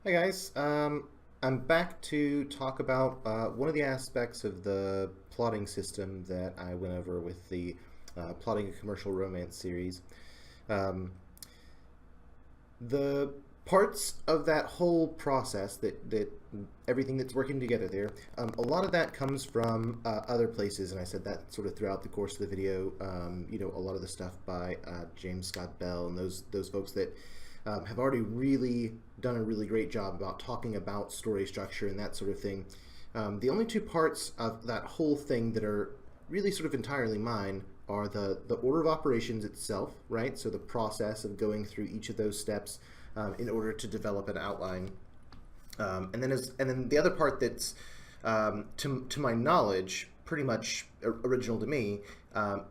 Hi guys, I'm back to talk about one of the aspects of the plotting system that I went over with the Plotting a Commercial Romance series. Um, the parts of that whole process, that everything that's working together there, a lot of that comes from other places, and I said that sort of throughout the course of the video. A lot of the stuff by James Scott Bell and those folks that have already really done a really great job about talking about story structure and that sort of thing. The only two parts of that whole thing that are really sort of entirely mine are the order of operations itself, right? So the process of going through each of those steps in order to develop an outline. And then the other part that's, to my knowledge, pretty much original to me,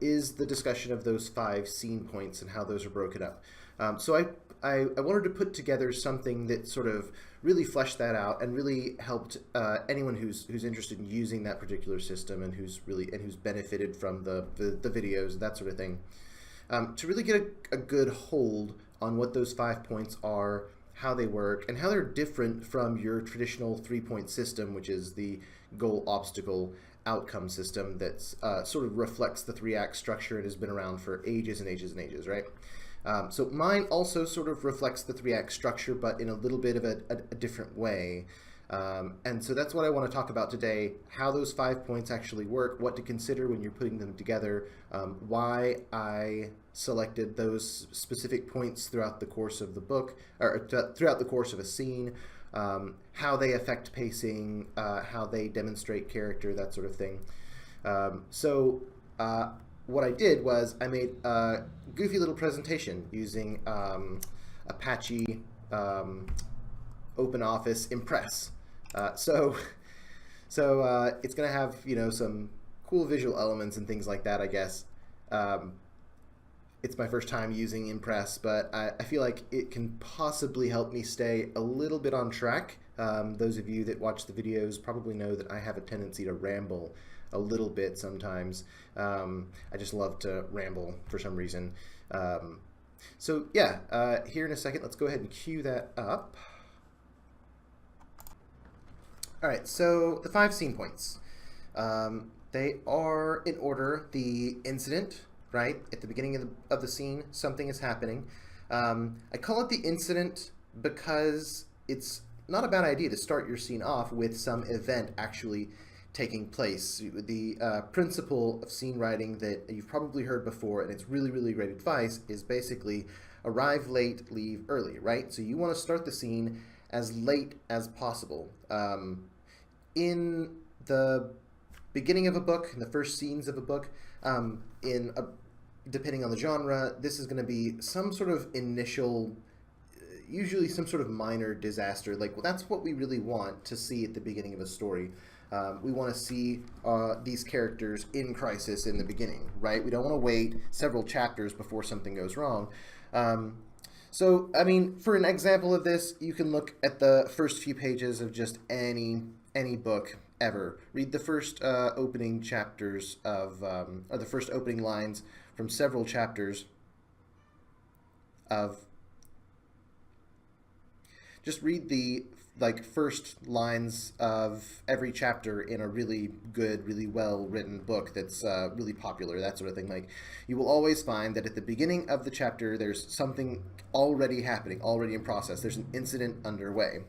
is the discussion of those 5 scene points and how those are broken up. So I wanted to put together something that sort of really fleshed that out and really helped anyone who's interested in using that particular system and who's benefited from the videos, that sort of thing, to really get a good hold on what those 5 points are, how they work, and how they're different from your traditional 3-point system, which is the goal, obstacle, outcome system that's sort of reflects the 3-act structure and has been around for ages and ages and ages, right? So mine also sort of reflects the 3-act structure, but in a little bit of a different way. And so that's what I want to talk about today, how those 5 points actually work, what to consider when you're putting them together, why I selected those specific points throughout the course of the book, or throughout the course of a scene, how they affect pacing, how they demonstrate character, that sort of thing. What I did was I made a goofy little presentation using Apache OpenOffice Impress. It's going to have, some cool visual elements and things like that, I guess. It's my first time using Impress, but I feel like it can possibly help me stay a little bit on track. Those of you that watch the videos probably know that I have a tendency to ramble a little bit sometimes. I just love to ramble for some reason. Here in a second, let's go ahead and cue that up. All right, so the 5 scene points. They are in order: the incident, right? At the beginning of the scene, something is happening. I call it the incident because it's not a bad idea to start your scene off with some event actually taking place. The principle of scene writing that you've probably heard before, and it's really, really great advice, is basically arrive late, leave early, right? So you want to start the scene as late as possible. In the beginning of a book, in the first scenes of a book, depending on the genre, this is going to be some sort of initial, usually some sort of minor disaster. Well, that's what we really want to see at the beginning of a story. We want to see these characters in crisis in the beginning, right? We don't want to wait several chapters before something goes wrong. For an example of this, you can look at the first few pages of just any book ever. Read the first opening chapters of, or the first opening lines from several chapters of. Just read the first lines of every chapter in a really good, really well written book that's really popular, that sort of thing. You will always find that at the beginning of the chapter there's something already happening, already in process. There's an incident underway.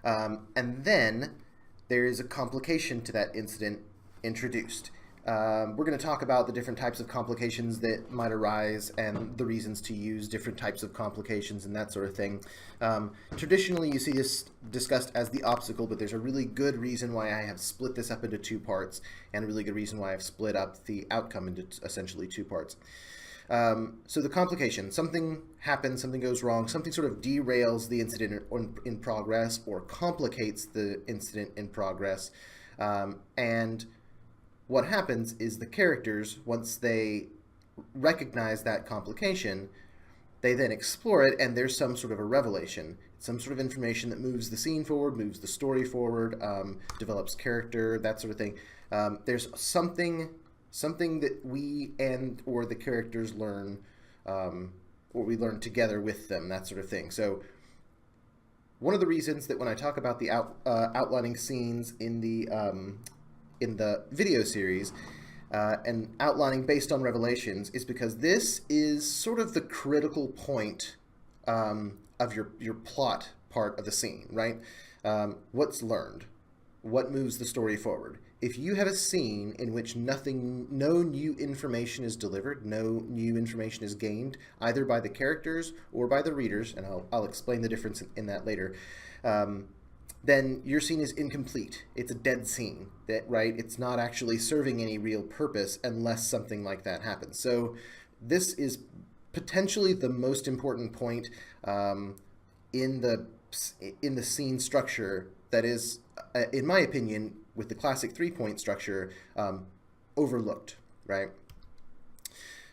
And then there is a complication to that incident introduced. We're going to talk about the different types of complications that might arise and the reasons to use different types of complications and that sort of thing. Traditionally, you see this discussed as the obstacle, but there's a really good reason why I have split this up into 2 parts, and a really good reason why I've split up the outcome into essentially 2 parts. So the complication: something happens, something goes wrong, something sort of derails the incident in progress or complicates the incident in progress, and what happens is the characters, once they recognize that complication, they then explore it, and there's some sort of a revelation, some sort of information that moves the scene forward, moves the story forward, develops character, that sort of thing. There's something that we or the characters learn, or we learn together with them, that sort of thing. So one of the reasons that when I talk about the outlining scenes in the video series and outlining based on revelations is because this is sort of the critical point of your plot part of the scene, right? What's learned? What moves the story forward? If you have a scene in which no new information is delivered, no new information is gained, either by the characters or by the readers, and I'll explain the difference in that later, then your scene is incomplete. It's a dead scene, right? It's not actually serving any real purpose unless something like that happens. So this is potentially the most important point in the scene structure that is, in my opinion, with the classic three-point structure, overlooked, right?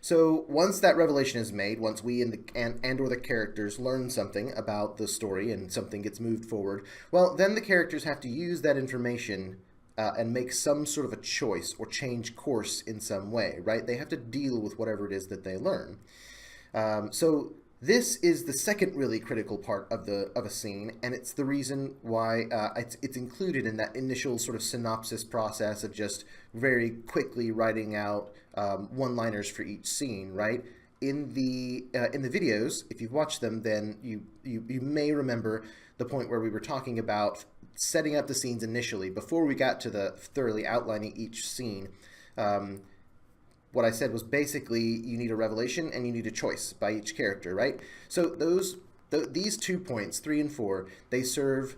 So once that revelation is made, once we and or the characters learn something about the story and something gets moved forward, well, then the characters have to use that information and make some sort of a choice or change course in some way, right? They have to deal with whatever it is that they learn. So this is the second really critical part of a scene, and it's the reason why it's included in that initial sort of synopsis process of just very quickly writing out one-liners for each scene, right? In the videos, if you've watched them, then you may remember the point where we were talking about setting up the scenes initially before we got to the thoroughly outlining each scene. What I said was basically you need a revelation and you need a choice by each character, right? So these 2 points, 3 and 4, they serve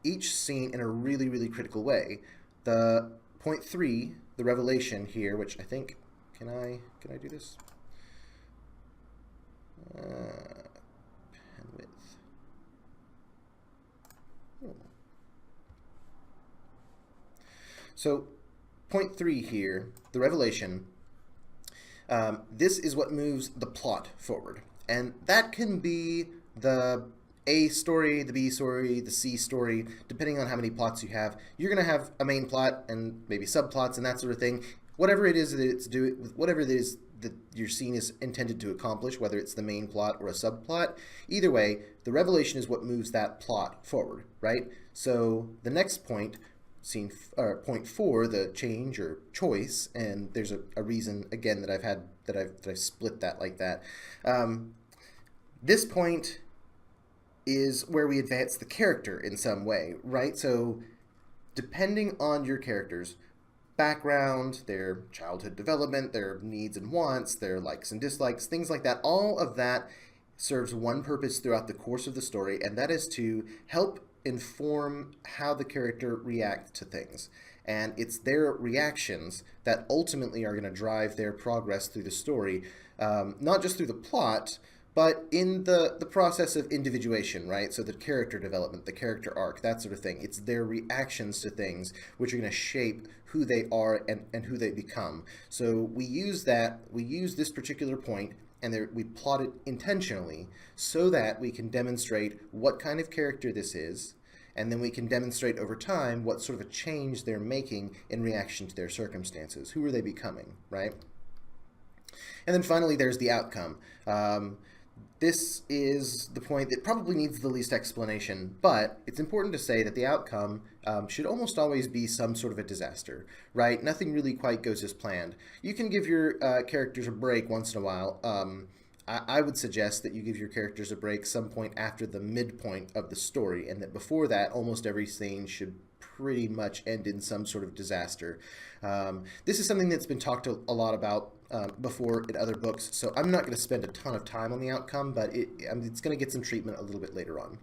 each scene in a really, really critical way. The point 3, the revelation here, which I think, can I do this? Pen width. Oh. So point 3 here, the revelation. This is what moves the plot forward. And that can be the A story, the B story, the C story, depending on how many plots you have. You're going to have a main plot and maybe subplots and that sort of thing. Whatever it is that it's doing, whatever it is that your scene is intended to accomplish, whether it's the main plot or a subplot, either way, the revelation is what moves that plot forward, right? So the next point, point 4, the change or choice, and there's a reason again that I've split that like that. This point is where we advance the character in some way, right? So depending on your character's background, their childhood development, their needs and wants, their likes and dislikes, things like that, all of that serves one purpose throughout the course of the story, and that is to help inform how the character reacts to things. And it's their reactions that ultimately are going to drive their progress through the story, not just through the plot, but in the process of individuation, right? So the character development, the character arc, that sort of thing. It's their reactions to things which are going to shape who they are and who they become. So we use this particular point and we plot it intentionally so that we can demonstrate what kind of character this is, and then we can demonstrate over time what sort of a change they're making in reaction to their circumstances. Who are they becoming, right? And then finally, there's the outcome. This is the point that probably needs the least explanation, but it's important to say that the outcome should almost always be some sort of a disaster, right? Nothing really quite goes as planned. You can give your characters a break once in a while. I would suggest that you give your characters a break some point after the midpoint of the story, and that before that, almost every scene should pretty much end in some sort of disaster. This is something that's been talked a lot about before in other books, so I'm not going to spend a ton of time on the outcome, but it's going to get some treatment a little bit later on.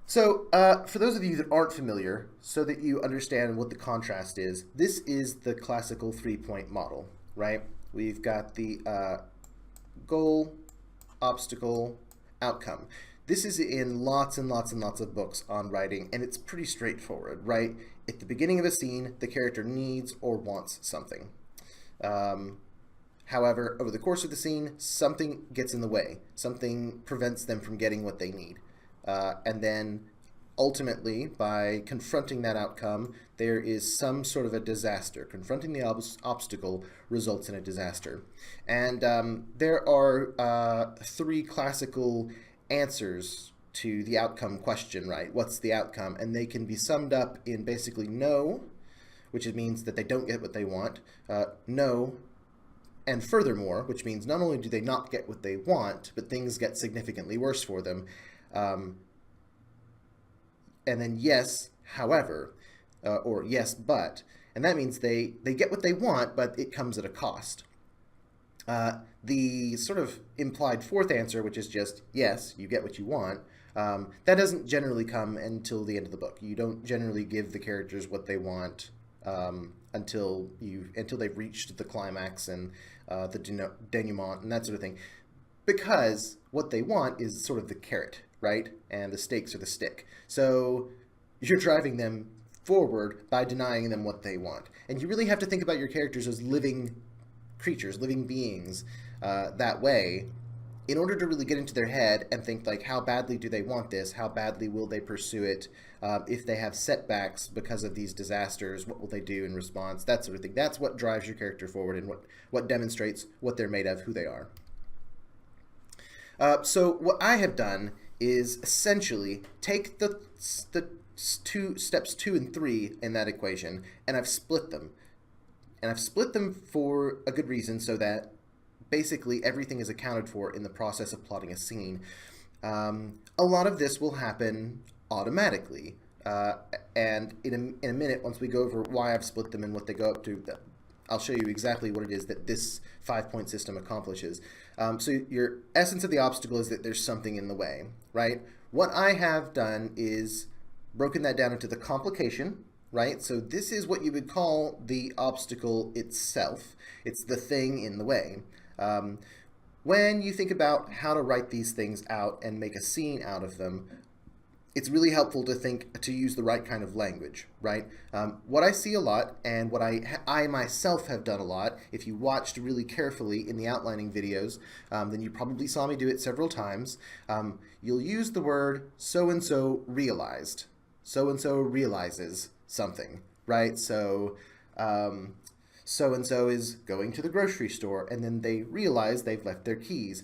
So for those of you that aren't familiar, so that you understand what the contrast is, this is the classical three-point model, right? We've got the goal, obstacle, outcome. This is in lots and lots and lots of books on writing, and it's pretty straightforward, right? At the beginning of a scene, the character needs or wants something. However, over the course of the scene, something gets in the way. Something prevents them from getting what they need. And then ultimately, by confronting that outcome, there is some sort of a disaster. Confronting the obstacle results in a disaster. And there are three classical answers to the outcome question, right? What's the outcome? And they can be summed up in basically no, which means that they don't get what they want, no, and furthermore, which means not only do they not get what they want, but things get significantly worse for them. And then yes, however, or yes, but, and that means they get what they want, but it comes at a cost. The sort of implied fourth answer, which is just yes, you get what you want, that doesn't generally come until the end of the book. You don't generally give the characters what they want until they've reached the climax and the denouement and that sort of thing, because what they want is sort of the carrot, right? And the stakes are the stick. So you're driving them forward by denying them what they want. And you really have to think about your characters as living creatures, living beings that way, in order to really get into their head and think, like, how badly do they want this? How badly will they pursue it? If they have setbacks because of these disasters, what will they do in response? That sort of thing. That's what drives your character forward and what demonstrates what they're made of, who they are. So what I have done is essentially take the steps 2 and 3 in that equation, and I've split them. And I've split them for a good reason, so that basically everything is accounted for in the process of plotting a scene. A lot of this will happen automatically. And in a minute, once we go over why I've split them and what they go up to, I'll show you exactly what it is that this 5-point system accomplishes. So your essence of the obstacle is that there's something in the way, right? What I have done is broken that down into the complication, right? So this is what you would call the obstacle itself. It's the thing in the way. When you think about how to write these things out and make a scene out of them, it's really helpful to use the right kind of language, right? What I see a lot, and what I myself have done a lot, if you watched really carefully in the outlining videos, then you probably saw me do it several times. You'll use the word so-and-so realized. So-and-so realizes something, right? So so-and-so is going to the grocery store, and then they realize they've left their keys,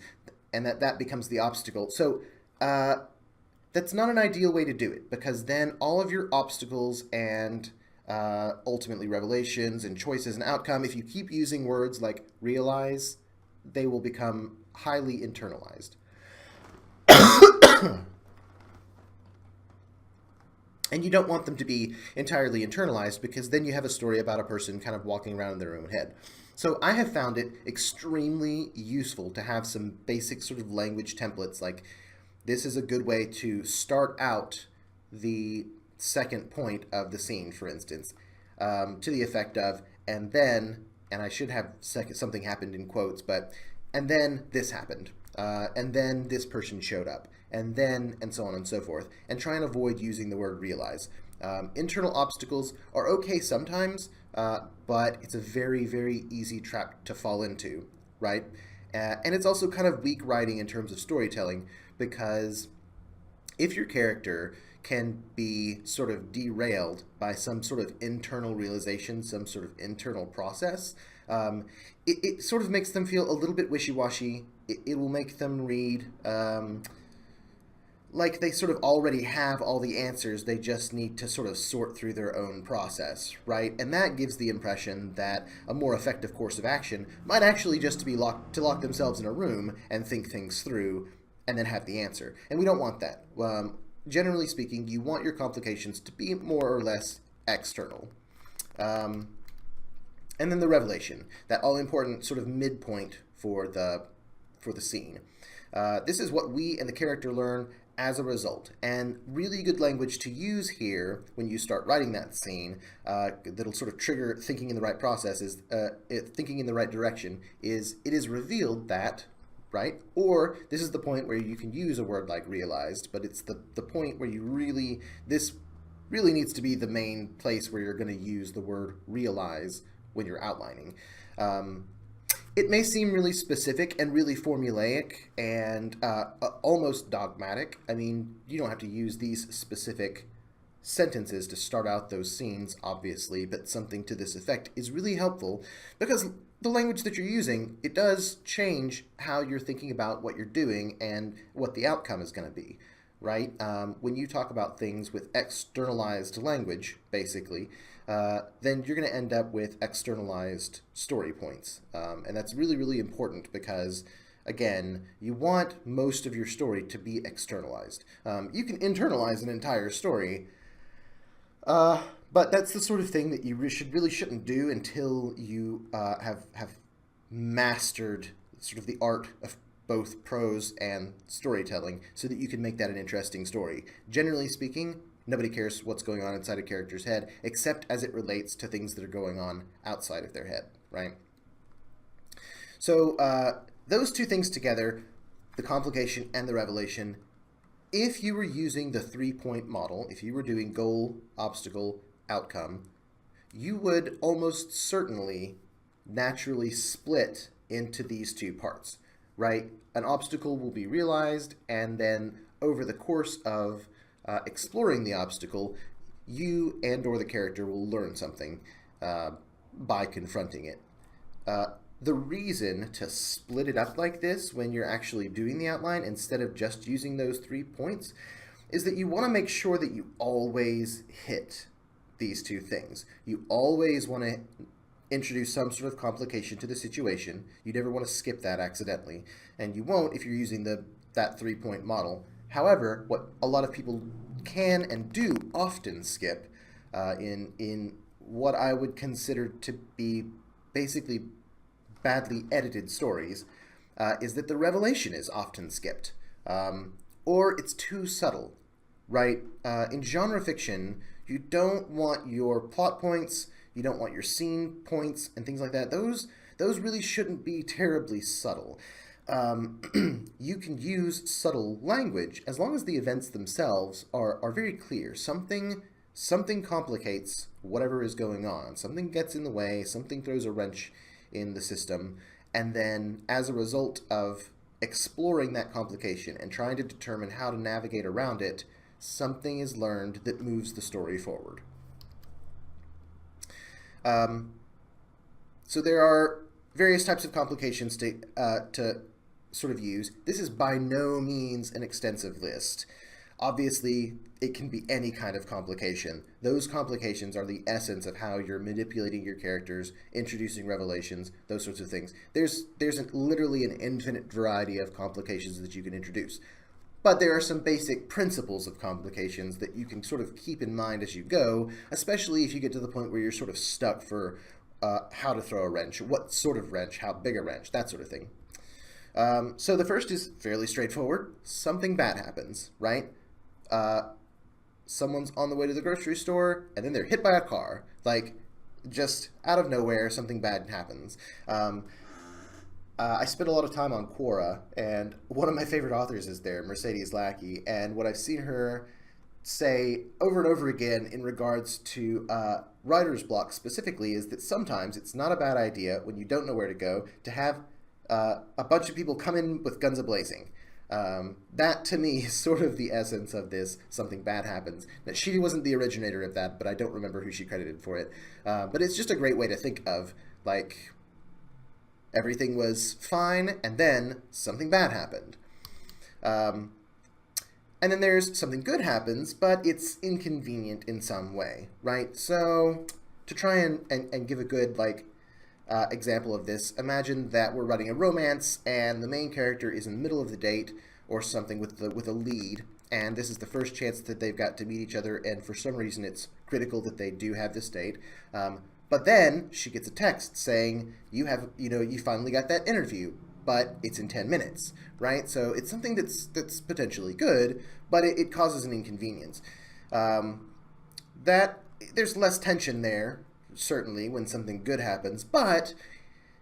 and that becomes the obstacle. So that's not an ideal way to do it, because then all of your obstacles and ultimately revelations and choices and outcome, if you keep using words like realize, they will become highly internalized. And you don't want them to be entirely internalized, because then you have a story about a person kind of walking around in their own head. So I have found it extremely useful to have some basic sort of language templates. Like, this is a good way to start out the second point of the scene, for instance, to the effect of, and then, and I should have something happened in quotes, but, and then this happened, and then this person showed up, and then, and so on and so forth, and try and avoid using the word realize. Internal obstacles are okay sometimes, but it's a very, very easy trap to fall into, right? And it's also kind of weak writing in terms of storytelling, because if your character can be sort of derailed by some sort of internal realization, some sort of internal process, it sort of makes them feel a little bit wishy-washy. It will make them read like they sort of already have all the answers, they just need to sort of sort through their own process, right? And that gives the impression that a more effective course of action might actually just be lock themselves in a room and think things through and then have the answer. And we don't want that. Generally speaking, you want your complications to be more or less external. And then the revelation, that all-important sort of midpoint for the scene. This is what we and the character learn as a result. And really good language to use here when you start writing that scene that'll sort of trigger thinking in the right process is thinking in the right direction is it is revealed that, right? Or this is the point where you can use a word like realized, but it's the point where this really needs to be the main place where you're going to use the word realize when you're outlining. It may seem really specific and really formulaic and almost dogmatic. I mean, you don't have to use these specific sentences to start out those scenes, obviously, but something to this effect is really helpful because the language that you're using, it does change how you're thinking about what you're doing and what the outcome is going to be. right? When you talk about things with externalized language, basically, then you're going to end up with externalized story points. And that's really, really important because, again, you want most of your story to be externalized. You can internalize an entire story, but that's the sort of thing that you really shouldn't do until you have mastered sort of the art of both prose and storytelling so that you can make that an interesting story. Generally speaking, nobody cares what's going on inside a character's head except as it relates to things that are going on outside of their head, right? So those two things together, the complication and the revelation, if you were using the 3-point model, if you were doing goal, obstacle, outcome, you would almost certainly naturally split into these two parts, right? An obstacle will be realized, and then over the course of exploring the obstacle, you and or the character will learn something by confronting it. The reason to split it up like this when you're actually doing the outline instead of just using those 3 points is that you want to make sure that you always hit these two things. You always want to introduce some sort of complication to the situation. You never want to skip that accidentally, and you won't if you're using that 3-point model. However, what a lot of people can and do often skip in what I would consider to be basically badly edited stories is that the revelation is often skipped, or it's too subtle, right? In genre fiction, you don't want your plot points, you don't want your scene points and things like that. Those really shouldn't be terribly subtle. You can use subtle language as long as the events themselves are very clear. Something complicates whatever is going on. Something gets in the way, something throws a wrench in the system, and then as a result of exploring that complication and trying to determine how to navigate around it, something is learned that moves the story forward. So there are various types of complications to sort of use. This is by no means an extensive list. Obviously, it can be any kind of complication. Those complications are the essence of how you're manipulating your characters, introducing revelations, those sorts of things. There's literally an infinite variety of complications that you can introduce. But there are some basic principles of complications that you can sort of keep in mind as you go, especially if you get to the point where you're sort of stuck for how to throw a wrench, what sort of wrench, how big a wrench, that sort of thing. So the first is fairly straightforward. Something bad happens, right? Someone's on the way to the grocery store, and then they're hit by a car. Like, just out of nowhere, something bad happens. I spent a lot of time on Quora, and one of my favorite authors is there, Mercedes Lackey, and what I've seen her say over and over again in regards to writer's block specifically is that sometimes it's not a bad idea when you don't know where to go to have a bunch of people come in with guns a-blazing. That to me is sort of the essence of this something bad happens. Now, she wasn't the originator of that, but I don't remember who she credited for it. But it's just a great way to think of, like, everything was fine, and then something bad happened. And then there's something good happens, but it's inconvenient in some way, right? So to try and give a good, like, example of this, imagine that we're writing a romance, and the main character is in the middle of the date or something with a lead, and this is the first chance that they've got to meet each other, and for some reason it's critical that they do have this date. But then she gets a text saying, you finally got that interview, but it's in 10 minutes, right? So it's something that's potentially good, but it causes an inconvenience. There's less tension there, certainly, when something good happens, but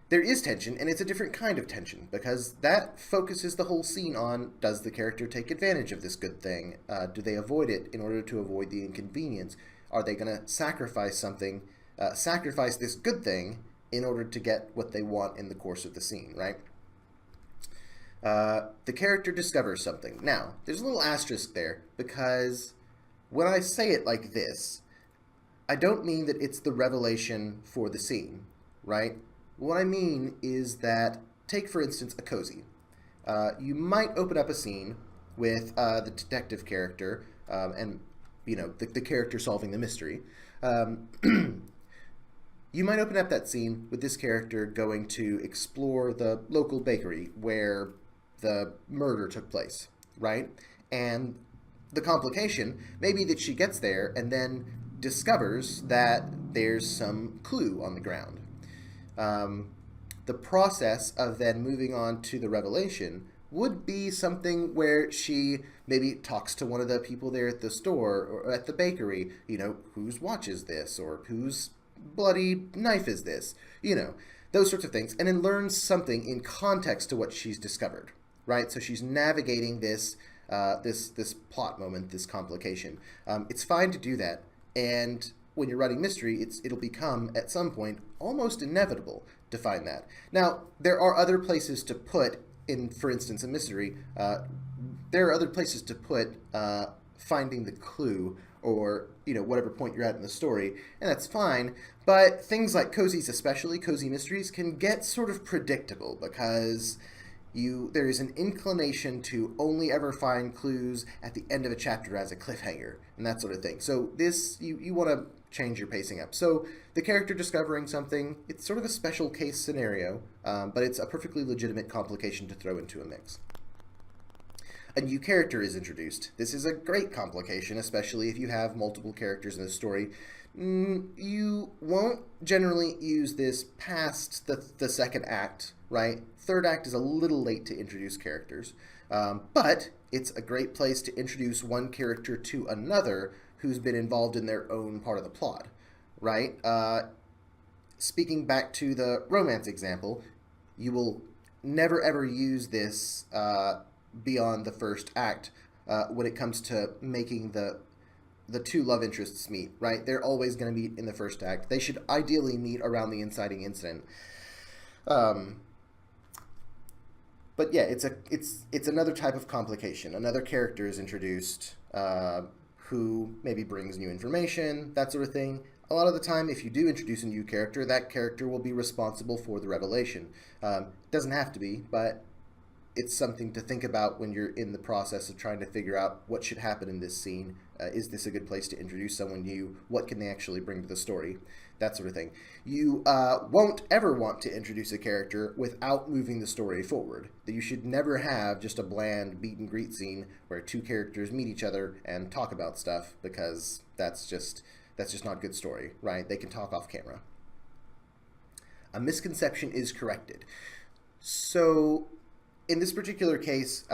there is tension, and it's a different kind of tension, because that focuses the whole scene on, does the character take advantage of this good thing? Do they avoid it in order to avoid the inconvenience? Are they going to sacrifice something, sacrifice this good thing in order to get what they want in the course of the scene, right? The character discovers something. Now, there's a little asterisk there, because when I say it like this, I don't mean that it's the revelation for the scene, right? What I mean is that, take for instance a cozy. You might open up a scene with the detective character and the character solving the mystery. Um, you might open up that scene with this character going to explore the local bakery where the murder took place, right? And the complication may be that she gets there and then discovers that there's some clue on the ground. Um, the process of then moving on to the revelation would be something where she maybe talks to one of the people there at the store or at the bakery, whose watch is this or whose bloody knife is this, those sorts of things, and then learns something in context to what she's discovered, right? So she's navigating this this plot moment, this complication. It's fine to do that, and when you're writing mystery, it'll become at some point almost inevitable to find that. Now, there are other places to put in, for instance, a mystery. There are other places to put finding the clue or whatever point you're at in the story, and that's fine. But things like cozies, especially cozy mysteries, can get sort of predictable because there is an inclination to only ever find clues at the end of a chapter as a cliffhanger and that sort of thing. So this you want to change your pacing up. So the character discovering something, it's sort of a special case scenario, but it's a perfectly legitimate complication to throw into a mix. A new character is introduced. This is a great complication, especially if you have multiple characters in a story. You won't generally use this past the second act, right? Third act is a little late to introduce characters, but it's a great place to introduce one character to another who's been involved in their own part of the plot, right? Speaking back to the romance example, you will never ever use this beyond the first act when it comes to making the two love interests meet, right? They're always going to meet in the first act. They should ideally meet around the inciting incident. But yeah, it's another type of complication. Another character is introduced who maybe brings new information, that sort of thing. A lot of the time, if you do introduce a new character, that character will be responsible for the revelation. It doesn't have to be, but it's something to think about when you're in the process of trying to figure out what should happen in this scene. Is this a good place to introduce someone new? What can they actually bring to the story? That sort of thing. You won't ever want to introduce a character without moving the story forward. You should never have just a bland meet and greet scene where two characters meet each other and talk about stuff, because that's just not good story, right? They can talk off camera. A misconception is corrected. So in this particular case,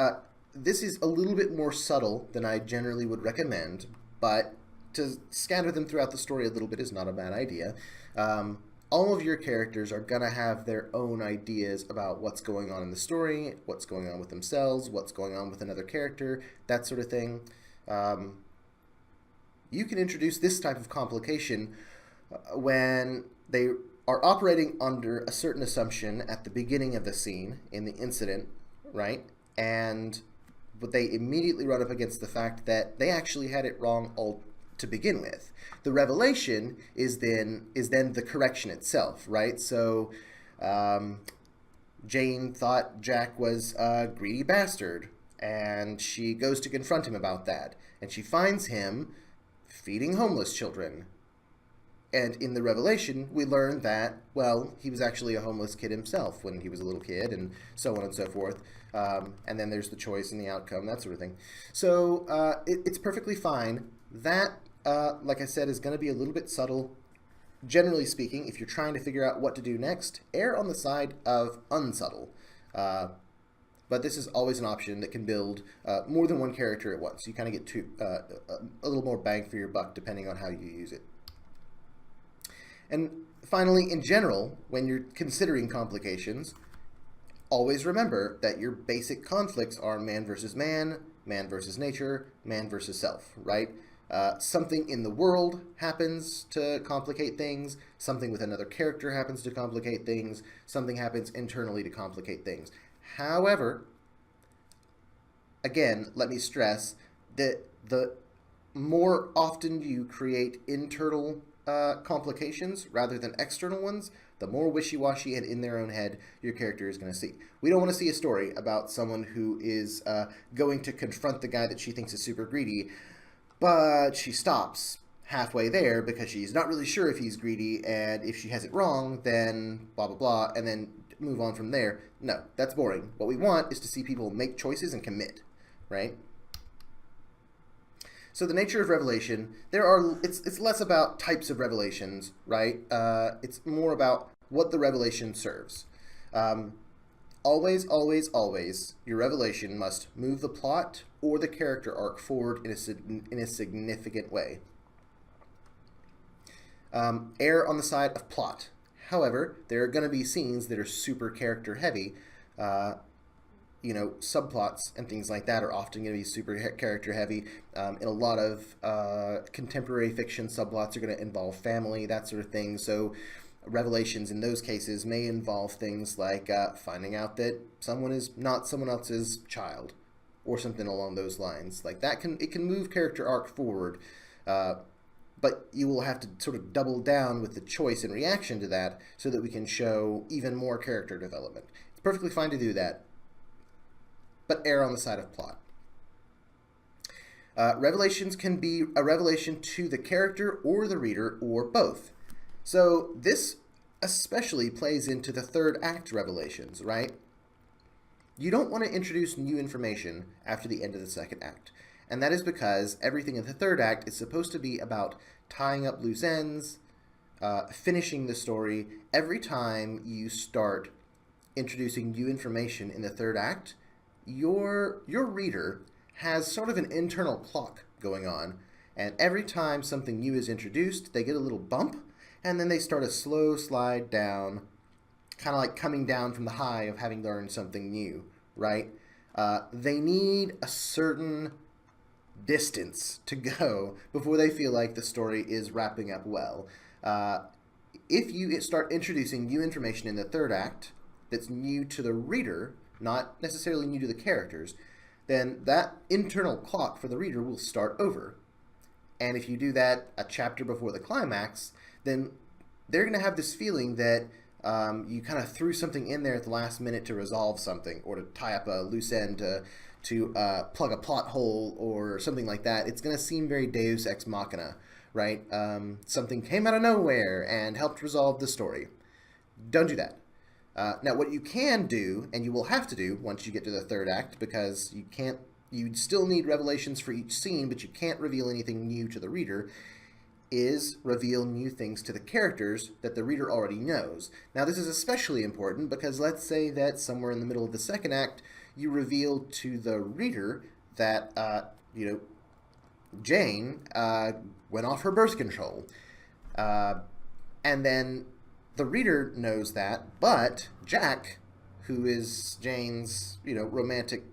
this is a little bit more subtle than I generally would recommend, but to scatter them throughout the story a little bit is not a bad idea. All of your characters are going to have their own ideas about what's going on in the story, what's going on with themselves, what's going on with another character, that sort of thing. You can introduce this type of complication when they are operating under a certain assumption at the beginning of the scene in the incident, right? But they immediately run up against the fact that they actually had it wrong all to begin with. The revelation is then the correction itself, right? So Jane thought Jack was a greedy bastard, and she goes to confront him about that, and she finds him feeding homeless children. And in the revelation, we learn that, well, he was actually a homeless kid himself when he was a little kid, and so on and so forth. And then there's the choice and the outcome, that sort of thing. So it's perfectly fine. That, like I said, is going to be a little bit subtle. Generally speaking, if you're trying to figure out what to do next, err on the side of unsubtle. But this is always an option that can build more than one character at once. You kind of get a little more bang for your buck depending on how you use it. And finally, in general, when you're considering complications, always remember that your basic conflicts are man versus man nature, man versus self, right? Something in the world happens to complicate things, something with another character happens to complicate things, something happens internally to complicate things. However, again, let me stress that the more often you create internal complications rather than external ones, the more wishy-washy and in their own head your character is going to see. We don't want to see a story about someone who is going to confront the guy that she thinks is super greedy, but she stops halfway there because she's not really sure if he's greedy, and if she has it wrong, then blah, blah, blah, and then move on from there. No, that's boring. What we want is to see people make choices and commit, right? So the nature of revelation, it's less about types of revelations, right? It's more about what the revelation serves. Always, always, always, your revelation must move the plot or the character arc forward in a significant way. Err on the side of plot. However, there are going to be scenes that are super character heavy. Subplots and things like that are often going to be super character heavy. In a lot of contemporary fiction, subplots are going to involve family, that sort of thing. So revelations in those cases may involve things like finding out that someone is not someone else's child or something along those lines. Like that it can move character arc forward, but you will have to sort of double down with the choice in reaction to that so that we can show even more character development. It's perfectly fine to do that, but err on the side of plot. Revelations can be a revelation to the character or the reader, or both. So this especially plays into the third act revelations, right? You don't want to introduce new information after the end of the second act. And that is because everything in the third act is supposed to be about tying up loose ends, finishing the story. Every time you start introducing new information in the third act, your reader has sort of an internal clock going on. And every time something new is introduced, they get a little bump, and then they start a slow slide down, kind of like coming down from the high of having learned something new, right? They need a certain distance to go before they feel like the story is wrapping up well. If you start introducing new information in the third act that's new to the reader, not necessarily new to the characters, then that internal clock for the reader will start over. And if you do that a chapter before the climax, then they're going to have this feeling that you kind of threw something in there at the last minute to resolve something, or to tie up a loose end, to plug a plot hole or something like that. It's going to seem very Deus Ex Machina, right? Something came out of nowhere and helped resolve the story. Don't do that. Now, what you can do, and you will have to do once you get to the third act, because you still need revelations for each scene, but you can't reveal anything new to the reader, is reveal new things to the characters that the reader already knows. Now, this is especially important because let's say that somewhere in the middle of the second act, you reveal to the reader that, Jane went off her birth control. And then the reader knows that, but Jack, who is Jane's, romantic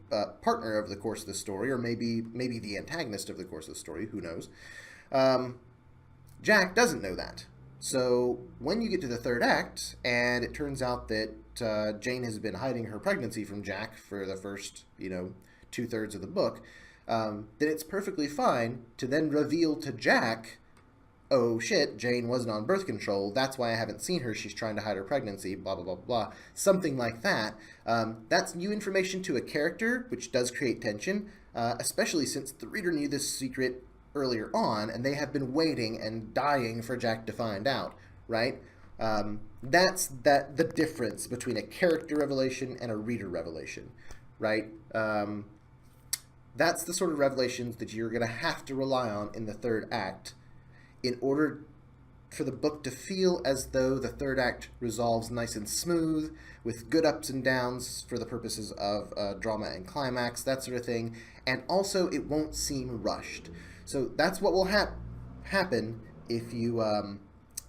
partner over the course of the story, or maybe the antagonist of the course of the story, who knows, Jack doesn't know that. So when you get to the third act, and it turns out that Jane has been hiding her pregnancy from Jack for the first, 2/3 of the book, then it's perfectly fine to then reveal to Jack, oh shit, Jane wasn't on birth control, that's why I haven't seen her, she's trying to hide her pregnancy, blah, blah, blah, blah. Something like that. That's new information to a character, which does create tension, especially since the reader knew this secret earlier on, and they have been waiting and dying for Jack to find out, right? That's the difference between a character revelation and a reader revelation, right? That's the sort of revelations that you're going to have to rely on in the third act in order for the book to feel as though the third act resolves nice and smooth, with good ups and downs for the purposes of drama and climax, that sort of thing, and also it won't seem rushed. So that's what will happen if you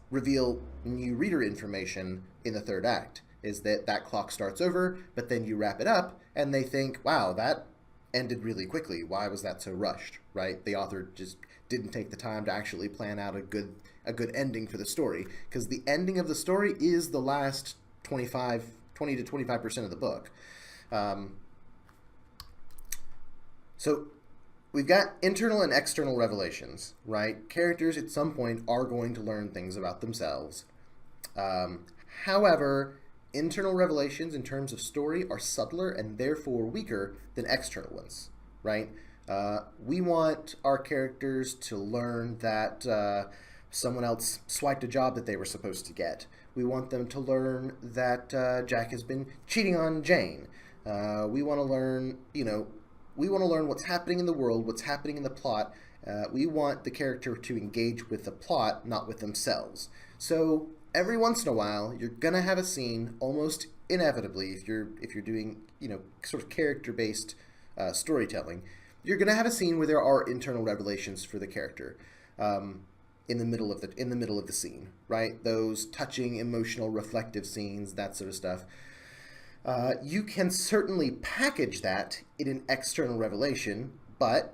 reveal new reader information in the third act, is that clock starts over, but then you wrap it up, and they think, wow, that ended really quickly. Why was that so rushed, right? The author just didn't take the time to actually plan out a good ending for the story, because the ending of the story is the last 20 to 25% of the book. So we've got internal and external revelations, right? Characters at some point are going to learn things about themselves. However, internal revelations in terms of story are subtler and therefore weaker than external ones, right? We want our characters to learn that someone else swiped a job that they were supposed to get. We want them to learn that Jack has been cheating on Jane. We want to learn, we want to learn what's happening in the world, what's happening in the plot. We want the character to engage with the plot, not with themselves. So every once in a while, you're gonna have a scene, almost inevitably, if you're doing sort of character-based storytelling, you're gonna have a scene where there are internal revelations for the character in the middle of the scene, right? Those touching, emotional, reflective scenes, that sort of stuff. You can certainly package that in an external revelation, but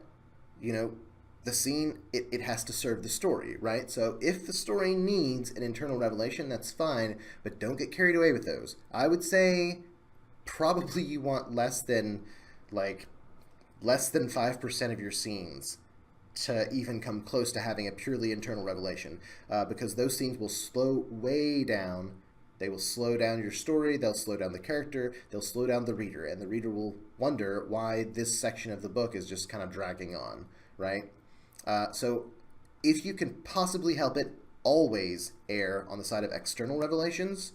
the scene, it has to serve the story, right? So if the story needs an internal revelation, that's fine, but don't get carried away with those. I would say probably you want less than 5% of your scenes to even come close to having a purely internal revelation, because those scenes will slow way down. They will slow down your story, they'll slow down the character, they'll slow down the reader, and the reader will wonder why this section of the book is just kind of dragging on, right? So if you can possibly help it, always err on the side of external revelations.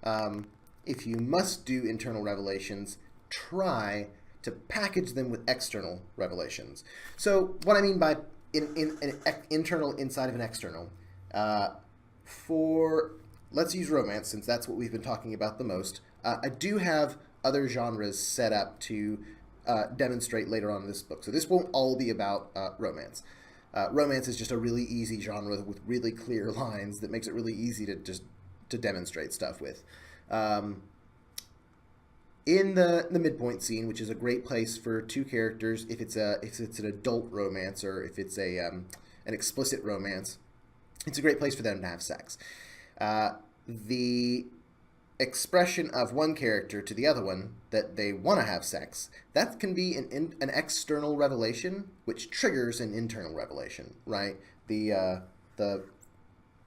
If you must do internal revelations, try to package them with external revelations. So what I mean by internal inside of an external, let's use romance, since that's what we've been talking about the most. I do have other genres set up to demonstrate later on in this book. So this won't all be about romance. Romance is just a really easy genre with really clear lines that makes it really easy to demonstrate stuff with. In the midpoint scene, which is a great place for two characters, if it's an adult romance or if it's an explicit romance, it's a great place for them to have sex. The expression of one character to the other one that they want to have sex, that can be an external revelation, which triggers an internal revelation, right? The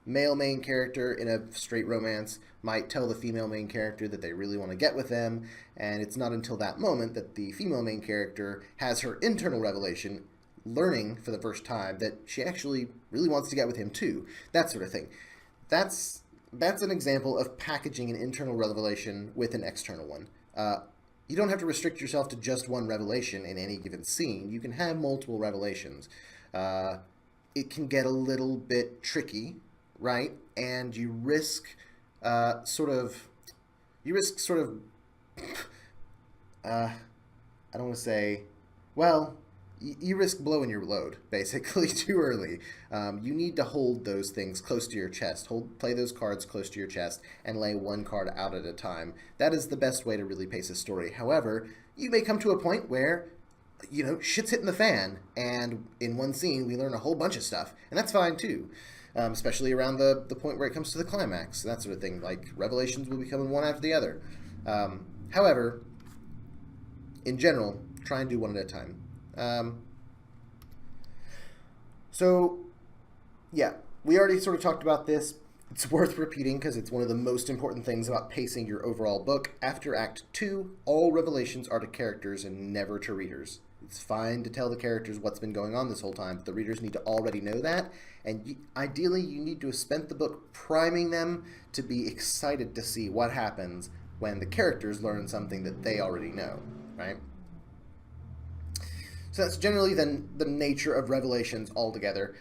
male main character in a straight romance might tell the female main character that they really want to get with them, and it's not until that moment that the female main character has her internal revelation, learning for the first time that she actually really wants to get with him too, that sort of thing. That's an example of packaging an internal revelation with an external one. You don't have to restrict yourself to just one revelation in any given scene. You can have multiple revelations. It can get a little bit tricky, right? And you risk sort of I don't want to say, well, you risk blowing your load, basically, too early. You need to hold those things close to your chest. Play those cards close to your chest and lay one card out at a time. That is the best way to really pace a story. However, you may come to a point where, shit's hitting the fan, and in one scene we learn a whole bunch of stuff, and that's fine too. Especially around the point where it comes to the climax, that sort of thing. Like, revelations will be coming one after the other. However, in general, try and do one at a time. So, yeah, we already sort of talked about this. It's worth repeating because it's one of the most important things about pacing your overall book. After Act 2, all revelations are to characters and never to readers. It's fine to tell the characters what's been going on this whole time, but the readers need to already know that, and ideally you need to have spent the book priming them to be excited to see what happens when the characters learn something that they already know, right? So that's generally then the nature of revelations altogether.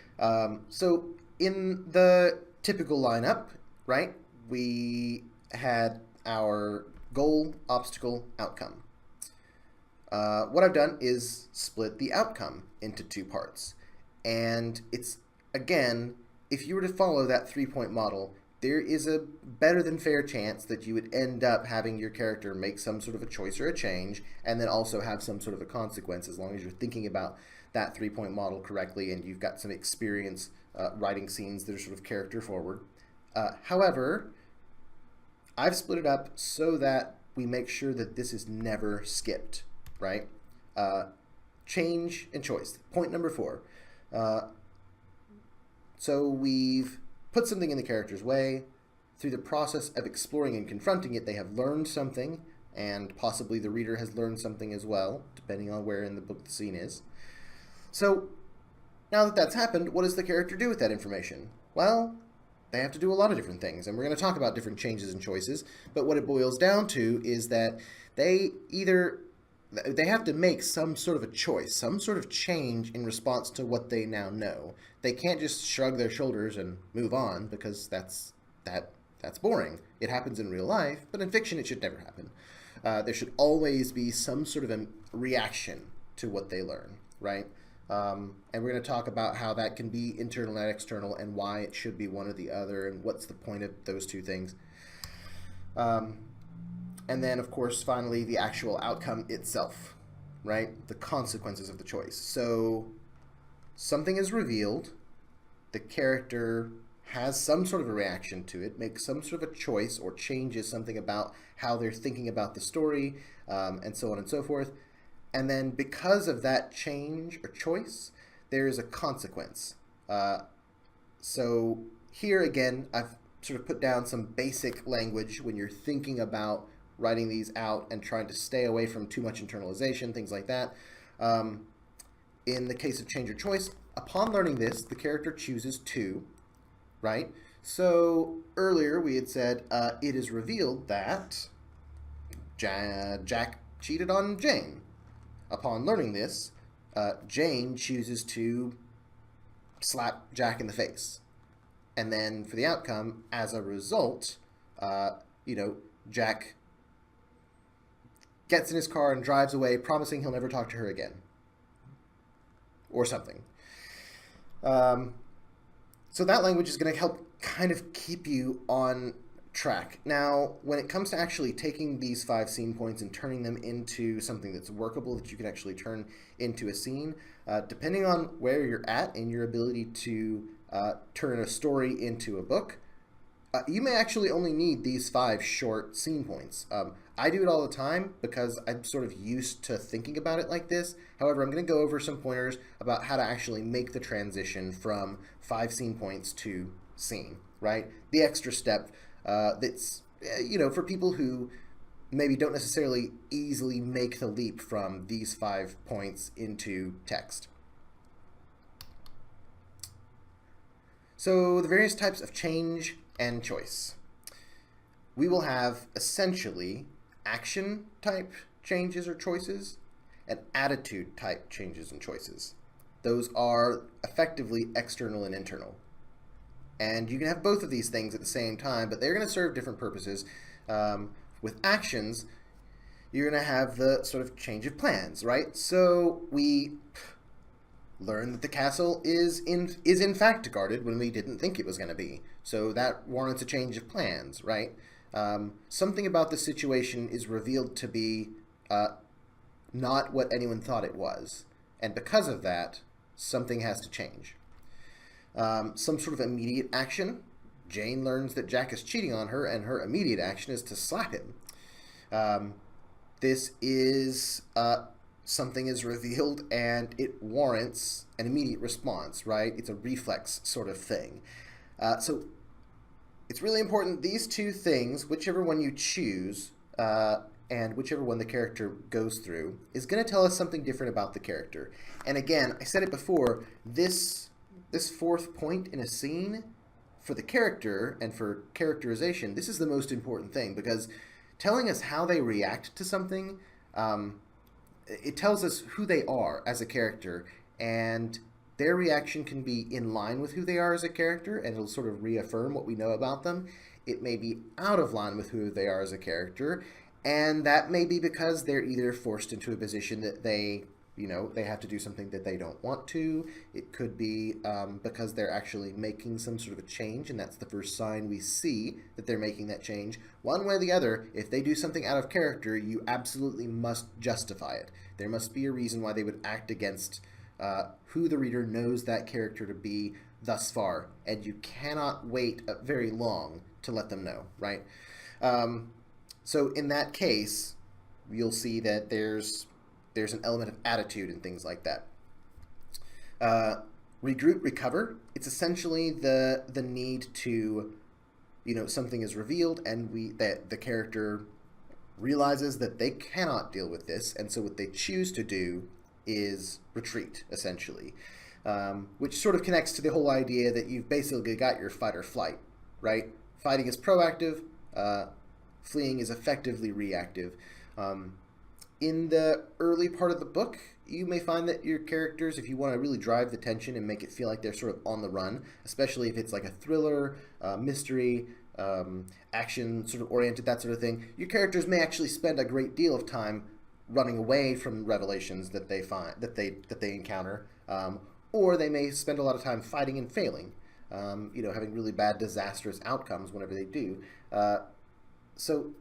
So in the typical lineup, right, we had our goal, obstacle, outcome. What I've done is split the outcome into two parts. And it's, again, if you were to follow that 3-point model, there is a better than fair chance that you would end up having your character make some sort of a choice or a change, and then also have some sort of a consequence, as long as you're thinking about that 3-point model correctly and you've got some experience writing scenes that are sort of character forward. However, I've split it up so that we make sure that this is never skipped, right? Change and choice. Point number 4. So we've put something in the character's way. through the process of exploring and confronting it, they have learned something, and possibly the reader has learned something as well, depending on where in the book the scene is. So, now that that's happened, what does the character do with that information? Well, they have to do a lot of different things, and we're going to talk about different changes and choices, but what it boils down to is that they have to make some sort of a choice, some sort of change in response to what they now know. They can't just shrug their shoulders and move on, because that's boring. It happens in real life, but in fiction it should never happen. There should always be some sort of a reaction to what they learn, right? And we're going to talk about how that can be internal and external, and why it should be one or the other, and what's the point of those two things. And then, of course, finally, the actual outcome itself, right? The consequences of the choice. So something is revealed, the character has some sort of a reaction to it, makes some sort of a choice, or changes something about how they're thinking about the story, and so on and so forth. And then because of that change or choice, there is a consequence. So here again, I've sort of put down some basic language when you're thinking about writing these out and trying to stay away from too much internalization, things like that. In the case of change or choice, upon learning this, the character chooses to, right? So earlier we had said it is revealed that Jack cheated on Jane. Upon learning this, Jane chooses to slap Jack in the face. And then for the outcome, as a result, Jack gets in his car and drives away, promising he'll never talk to her again. Or something. So that language is going to help kind of keep you on track. Now, when it comes to actually taking these 5 scene points and turning them into something that's workable, that you can actually turn into a scene, depending on where you're at in your ability to turn a story into a book, you may actually only need these 5 short scene points. I do it all the time because I'm sort of used to thinking about it like this. However, I'm going to go over some pointers about how to actually make the transition from 5 scene points to scene, right? The extra step that's, for people who maybe don't necessarily easily make the leap from these 5 points into text. So the various types of change and choice. We will have essentially action type changes or choices and attitude type changes and choices. Those are effectively external and internal. And you can have both of these things at the same time, but they're going to serve different purposes. With actions, you're going to have the sort of change of plans, right? So we learn that the castle is in fact guarded when we didn't think it was going to be. So that warrants a change of plans, right? Something about the situation is revealed to be not what anyone thought it was. And because of that, something has to change. Some sort of immediate action. Jane learns that Jack is cheating on her, and her immediate action is to slap him. This is something is revealed, and it warrants an immediate response, right? It's a reflex sort of thing. So it's really important, these 2 things, whichever one you choose, and whichever one the character goes through, is going to tell us something different about the character. And again, I said it before, this 4th point in a scene, for the character and for characterization, this is the most important thing, because telling us how they react to something, it tells us who they are as a character, and their reaction can be in line with who they are as a character, and it'll sort of reaffirm what we know about them. It may be out of line with who they are as a character, and that may be because they're either forced into a position that they have to do something that they don't want to. It could be because they're actually making some sort of a change, and that's the first sign we see that they're making that change. One way or the other, if they do something out of character, you absolutely must justify it. There must be a reason why they would act against who the reader knows that character to be thus far, and you cannot wait very long to let them know, right? So in that case, you'll see that there's an element of attitude and things like that. Regroup, recover. It's essentially the need to something is revealed, and that the character realizes that they cannot deal with this, and so what they choose to do is retreat, essentially, which sort of connects to the whole idea that you've basically got your fight or flight, right? Fighting is proactive, fleeing is effectively reactive. In the early part of the book, you may find that your characters, if you want to really drive the tension and make it feel like they're sort of on the run, especially if it's like a thriller, mystery, action sort of oriented, that sort of thing, your characters may actually spend a great deal of time running away from revelations that they find that they encounter, or they may spend a lot of time fighting and failing, having really bad, disastrous outcomes whenever they do. So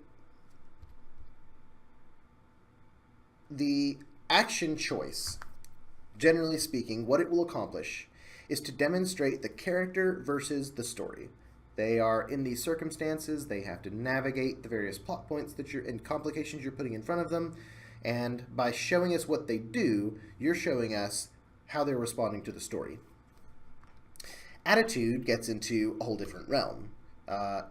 the action choice, generally speaking, what it will accomplish is to demonstrate the character versus the story. They are in these circumstances, they have to navigate the various plot points and complications you're putting in front of them, and by showing us what they do, you're showing us how they're responding to the story. Attitude gets into a whole different realm.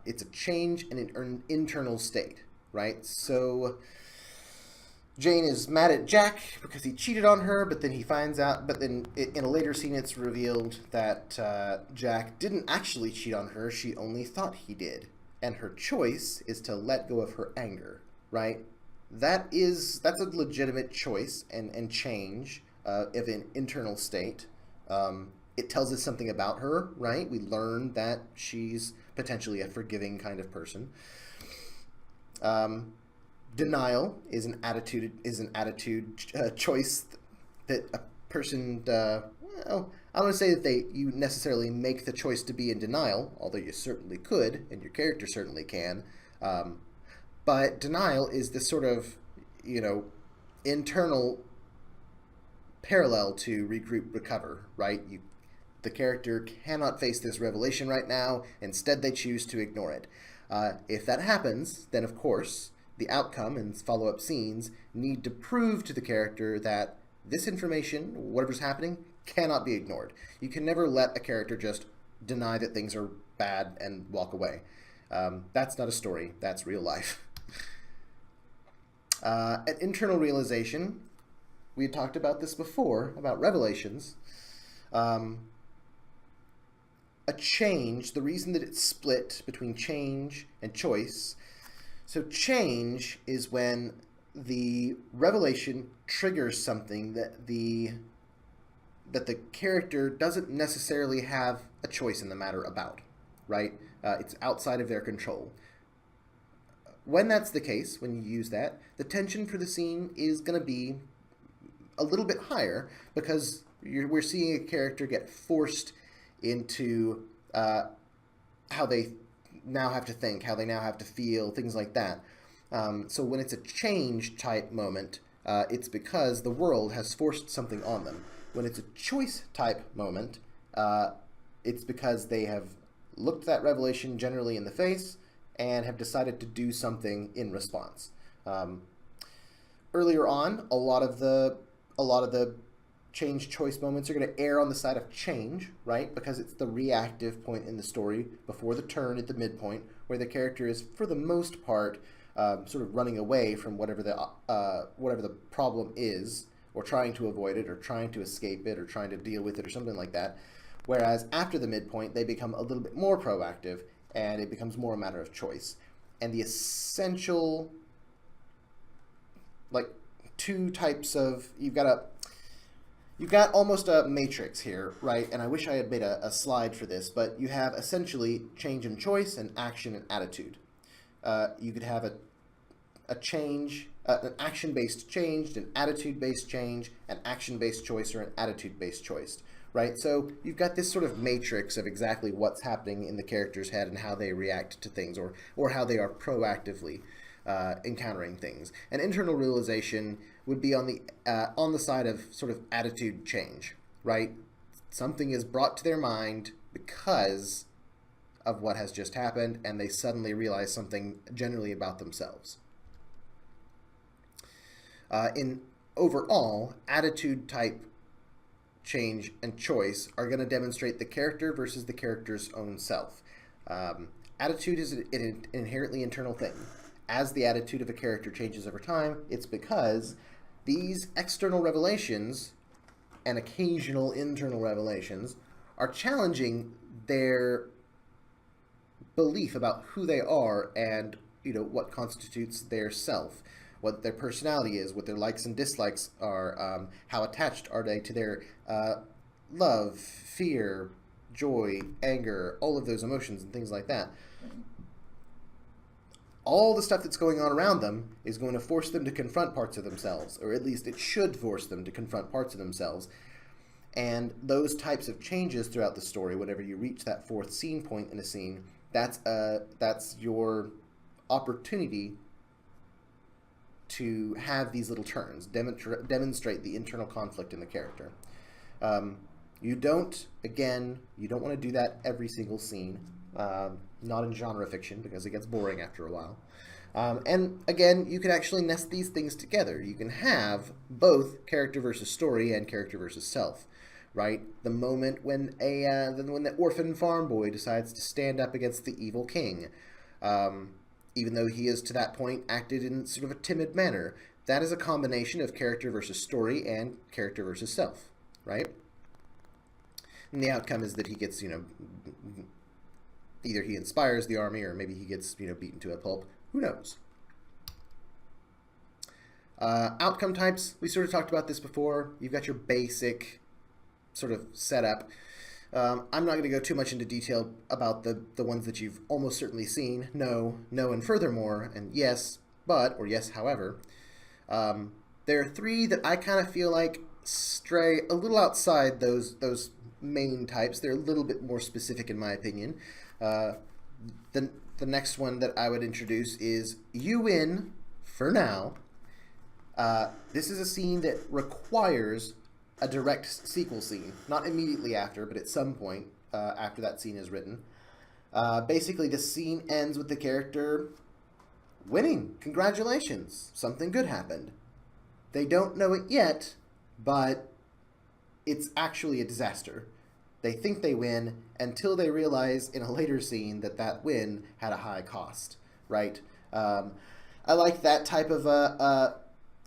It's a change in an internal state, right? So Jane is mad at Jack because he cheated on her, but then in a later scene it's revealed that Jack didn't actually cheat on her, she only thought he did. And her choice is to let go of her anger, right? That's a legitimate choice and change of an internal state. It tells us something about her, right? We learn that she's potentially a forgiving kind of person. Denial is an attitude choice that a person. I don't want to say that you necessarily make the choice to be in denial, although you certainly could, and your character certainly can. But denial is this sort of, internal parallel to regroup, recover, right? The character cannot face this revelation right now. Instead, they choose to ignore it. If that happens, then of course the outcome and follow-up scenes need to prove to the character that this information, whatever's happening, cannot be ignored. You can never let a character just deny that things are bad and walk away. That's not a story. That's real life. At internal realization, we had talked about this before, about revelations. A change, the reason that it's split between change and choice. So change is when the revelation triggers something that the character doesn't necessarily have a choice in the matter about, right? It's outside of their control. When that's the case, when you use that, the tension for the scene is going to be a little bit higher because we're seeing a character get forced into how they now have to think, how they now have to feel, things like that. So when it's a change type moment, it's because the world has forced something on them. When it's a choice type moment, it's because they have looked that revelation generally in the face and have decided to do something in response. Earlier on, a lot of the change choice moments are going to err on the side of change, right? Because it's the reactive point in the story before the turn at the midpoint, where the character is, for the most part, sort of running away from whatever the problem is, or trying to avoid it, or trying to escape it, or trying to deal with it, or something like that. Whereas after the midpoint, they become a little bit more proactive, and it becomes more a matter of choice. And the essential, two types of, you've got almost a matrix here, right? And I wish I had made a slide for this, but you have essentially change and choice and action and attitude. You could have a change, an action-based change, an attitude-based change, an action-based choice, or an attitude-based choice, right? So you've got this sort of matrix of exactly what's happening in the character's head and how they react to things, or how they are proactively encountering things. And internal realization would be on the side of sort of attitude change, right? Something is brought to their mind because of what has just happened, and they suddenly realize something generally about themselves. In overall, attitude type change and choice are going to demonstrate the character versus the character's own self. Attitude is an inherently internal thing. As the attitude of a character changes over time, it's because these external revelations and occasional internal revelations are challenging their belief about who they are and what constitutes their self, what their personality is, what their likes and dislikes are, how attached are they to their love, fear, joy, anger, all of those emotions and things like that. All the stuff that's going on around them is going to force them to confront parts of themselves, or at least it should force them to confront parts of themselves. And those types of changes throughout the story, whenever you reach that fourth scene point in a scene, that's your opportunity to have these little turns, demonstrate the internal conflict in the character. You don't want to do that every single scene. Not in genre fiction, because it gets boring after a while. And again, you can actually nest these things together. You can have both character versus story and character versus self, right? The moment when when the orphan farm boy decides to stand up against the evil king, even though he is to that point acted in sort of a timid manner, that is a combination of character versus story and character versus self, right? And the outcome is that he gets, either he inspires the army or maybe he gets, beaten to a pulp. Who knows? Outcome types, we sort of talked about this before. You've got your basic sort of setup. I'm not going to go too much into detail about the ones that you've almost certainly seen. No, and furthermore, and yes, but, or yes, however. There are three that I kind of feel like stray a little outside those main types. They're a little bit more specific in my opinion. The next one that I would introduce is You Win for Now. This is a scene that requires a direct sequel scene. Not immediately after, but at some point after that scene is written. Basically, the scene ends with the character winning. Congratulations. Something good happened. They don't know it yet, but it's actually a disaster. They think they win until they realize in a later scene that win had a high cost, right? I like that type of a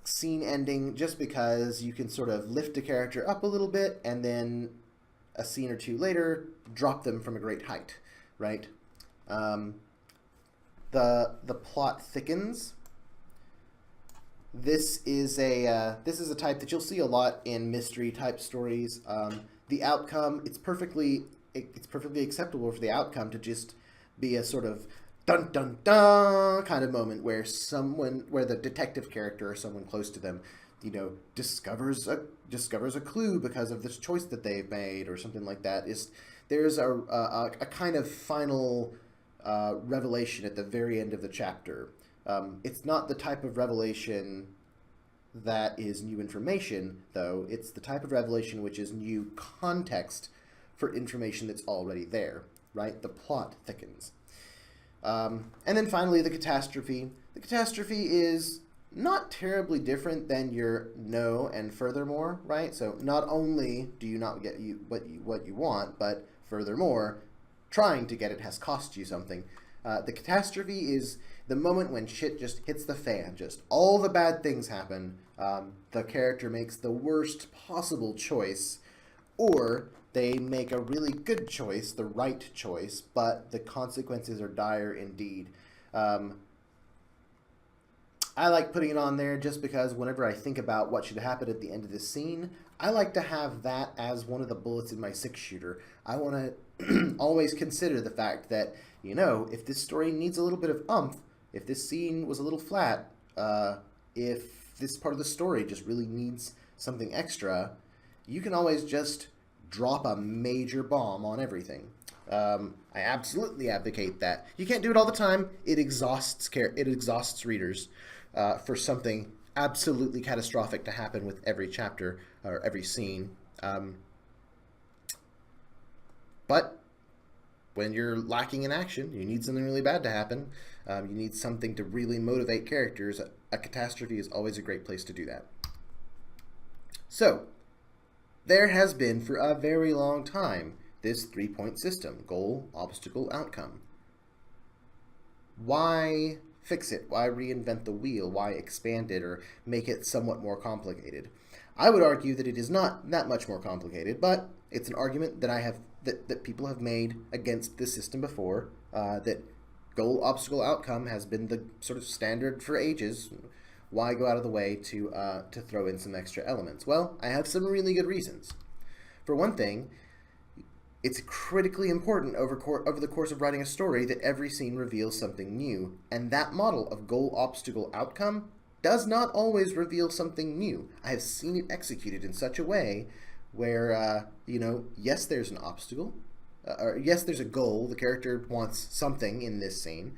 scene ending just because you can sort of lift a character up a little bit and then a scene or two later drop them from a great height, right? The plot thickens. This is a type that you'll see a lot in mystery type stories. The outcome, it's perfectly acceptable for the outcome to just be a sort of dun dun dun kind of moment where the detective character or someone close to them, discovers a clue because of this choice that they've made or something like that. There's a kind of final revelation at the very end of the chapter. It's not the type of revelation that is new information, though. It's the type of revelation which is new context for information that's already there, right? The plot thickens. And then finally, the catastrophe. The catastrophe is not terribly different than your no and furthermore, right? So not only do you not get what you want, but furthermore, trying to get it has cost you something. The catastrophe is the moment when shit just hits the fan, just all the bad things happen. The character makes the worst possible choice, or they make a really good choice, the right choice, but the consequences are dire indeed. I like putting it on there just because whenever I think about what should happen at the end of this scene, I like to have that as one of the bullets in my 6-shooter. I want to always consider the fact that, if this story needs a little bit of oomph, if this scene was a little flat, if this part of the story just really needs something extra, you can always just drop a major bomb on everything. I absolutely advocate that. You can't do it all the time. It exhausts readers for something absolutely catastrophic to happen with every chapter or every scene. But when you're lacking in action, you need something really bad to happen. You need something to really motivate characters. A catastrophe is always a great place to do that. So, there has been for a very long time this 3-point system: goal, obstacle, outcome. why fix it? Why reinvent the wheel? Why expand it or make it somewhat more complicated? I would argue that it is not that much more complicated, but it's an argument that that people have made against this system before, that goal, obstacle, outcome has been the sort of standard for ages. Why go out of the way to throw in some extra elements? Well, I have some really good reasons. For one thing, it's critically important over the course of writing a story that every scene reveals something new, and that model of goal, obstacle, outcome does not always reveal something new. I have seen it executed in such a way where, yes, there's an obstacle, or yes, there's a goal. The character wants something in this scene.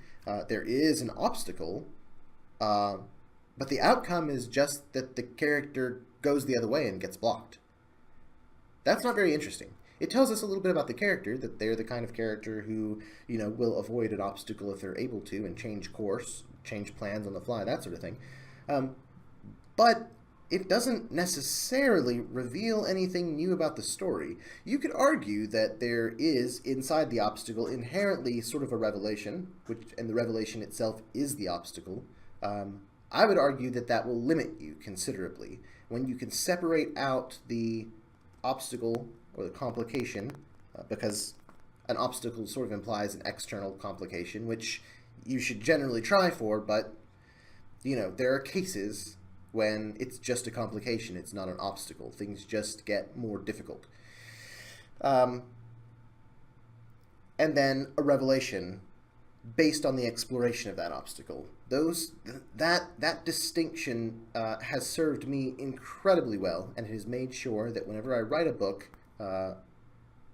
There is an obstacle, but the outcome is just that the character goes the other way and gets blocked. That's not very interesting. It tells us a little bit about the character, that they're the kind of character who, will avoid an obstacle if they're able to and change course, change plans on the fly, that sort of thing. But it doesn't necessarily reveal anything new about the story. You could argue that there is, inside the obstacle, inherently sort of a revelation, and the revelation itself is the obstacle. I would argue that that will limit you considerably. When you can separate out the obstacle or the complication, because an obstacle sort of implies an external complication, which you should generally try for, but, there are cases when it's just a complication, it's not an obstacle. Things just get more difficult. And then a revelation based on the exploration of that obstacle. That distinction has served me incredibly well, and it has made sure that whenever I write a book,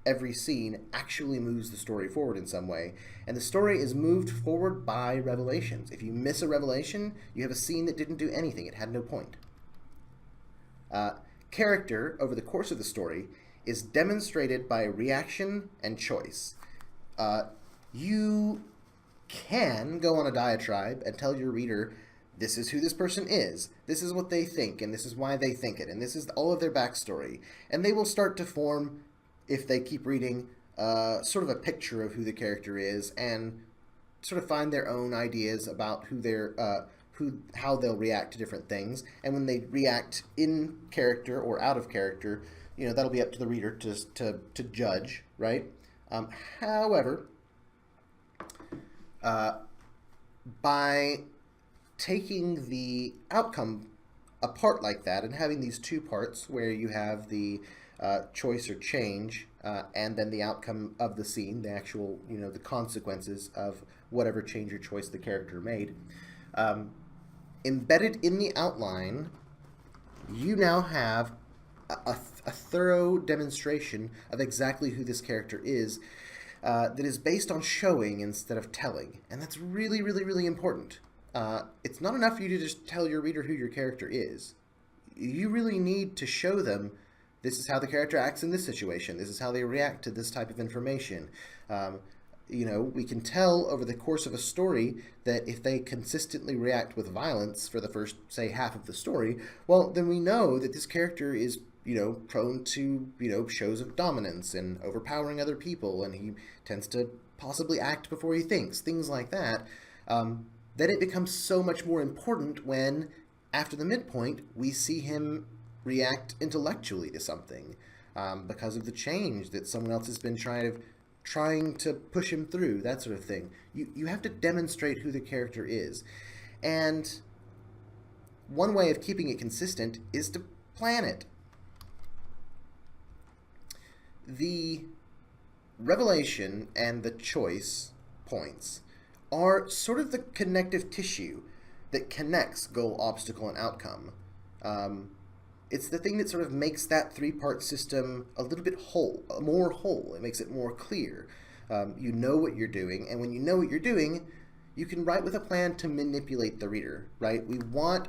every scene actually moves the story forward in some way. And the story is moved forward by revelations. If you miss a revelation, you have a scene that didn't do anything. It had no point. Character, over the course of the story, is demonstrated by reaction and choice. You can go on a diatribe and tell your reader, this is who this person is, this is what they think, and this is why they think it, and this is all of their backstory. And they will start to form, if they keep reading, sort of a picture of who the character is, and sort of find their own ideas about how they'll react to different things. And when they react in character or out of character, that'll be up to the reader to judge, right? However, by taking the outcome apart like that and having these two parts where you have the choice or change, and then the outcome of the scene, the actual, the consequences of whatever change or choice the character made, embedded in the outline, you now have a thorough demonstration of exactly who this character is, that is based on showing instead of telling. And that's really, really, really important. It's not enough for you to just tell your reader who your character is. You really need to show them, this is how the character acts in this situation. This is how they react to this type of information. We can tell over the course of a story that if they consistently react with violence for the first, say, half of the story, well, then we know that this character is, prone to, shows of dominance and overpowering other people, and he tends to possibly act before he thinks, things like that. Then it becomes so much more important when, after the midpoint, we see him react intellectually to something, because of the change that someone else has been trying to push him through, that sort of thing. You have to demonstrate who the character is. And one way of keeping it consistent is to plan it. The revelation and the choice points are sort of the connective tissue that connects goal, obstacle, and outcome. It's the thing that sort of makes that three-part system a little bit more whole. It makes it more clear. You know what you're doing, and when you know what you're doing, you can write with a plan to manipulate the reader, right? We want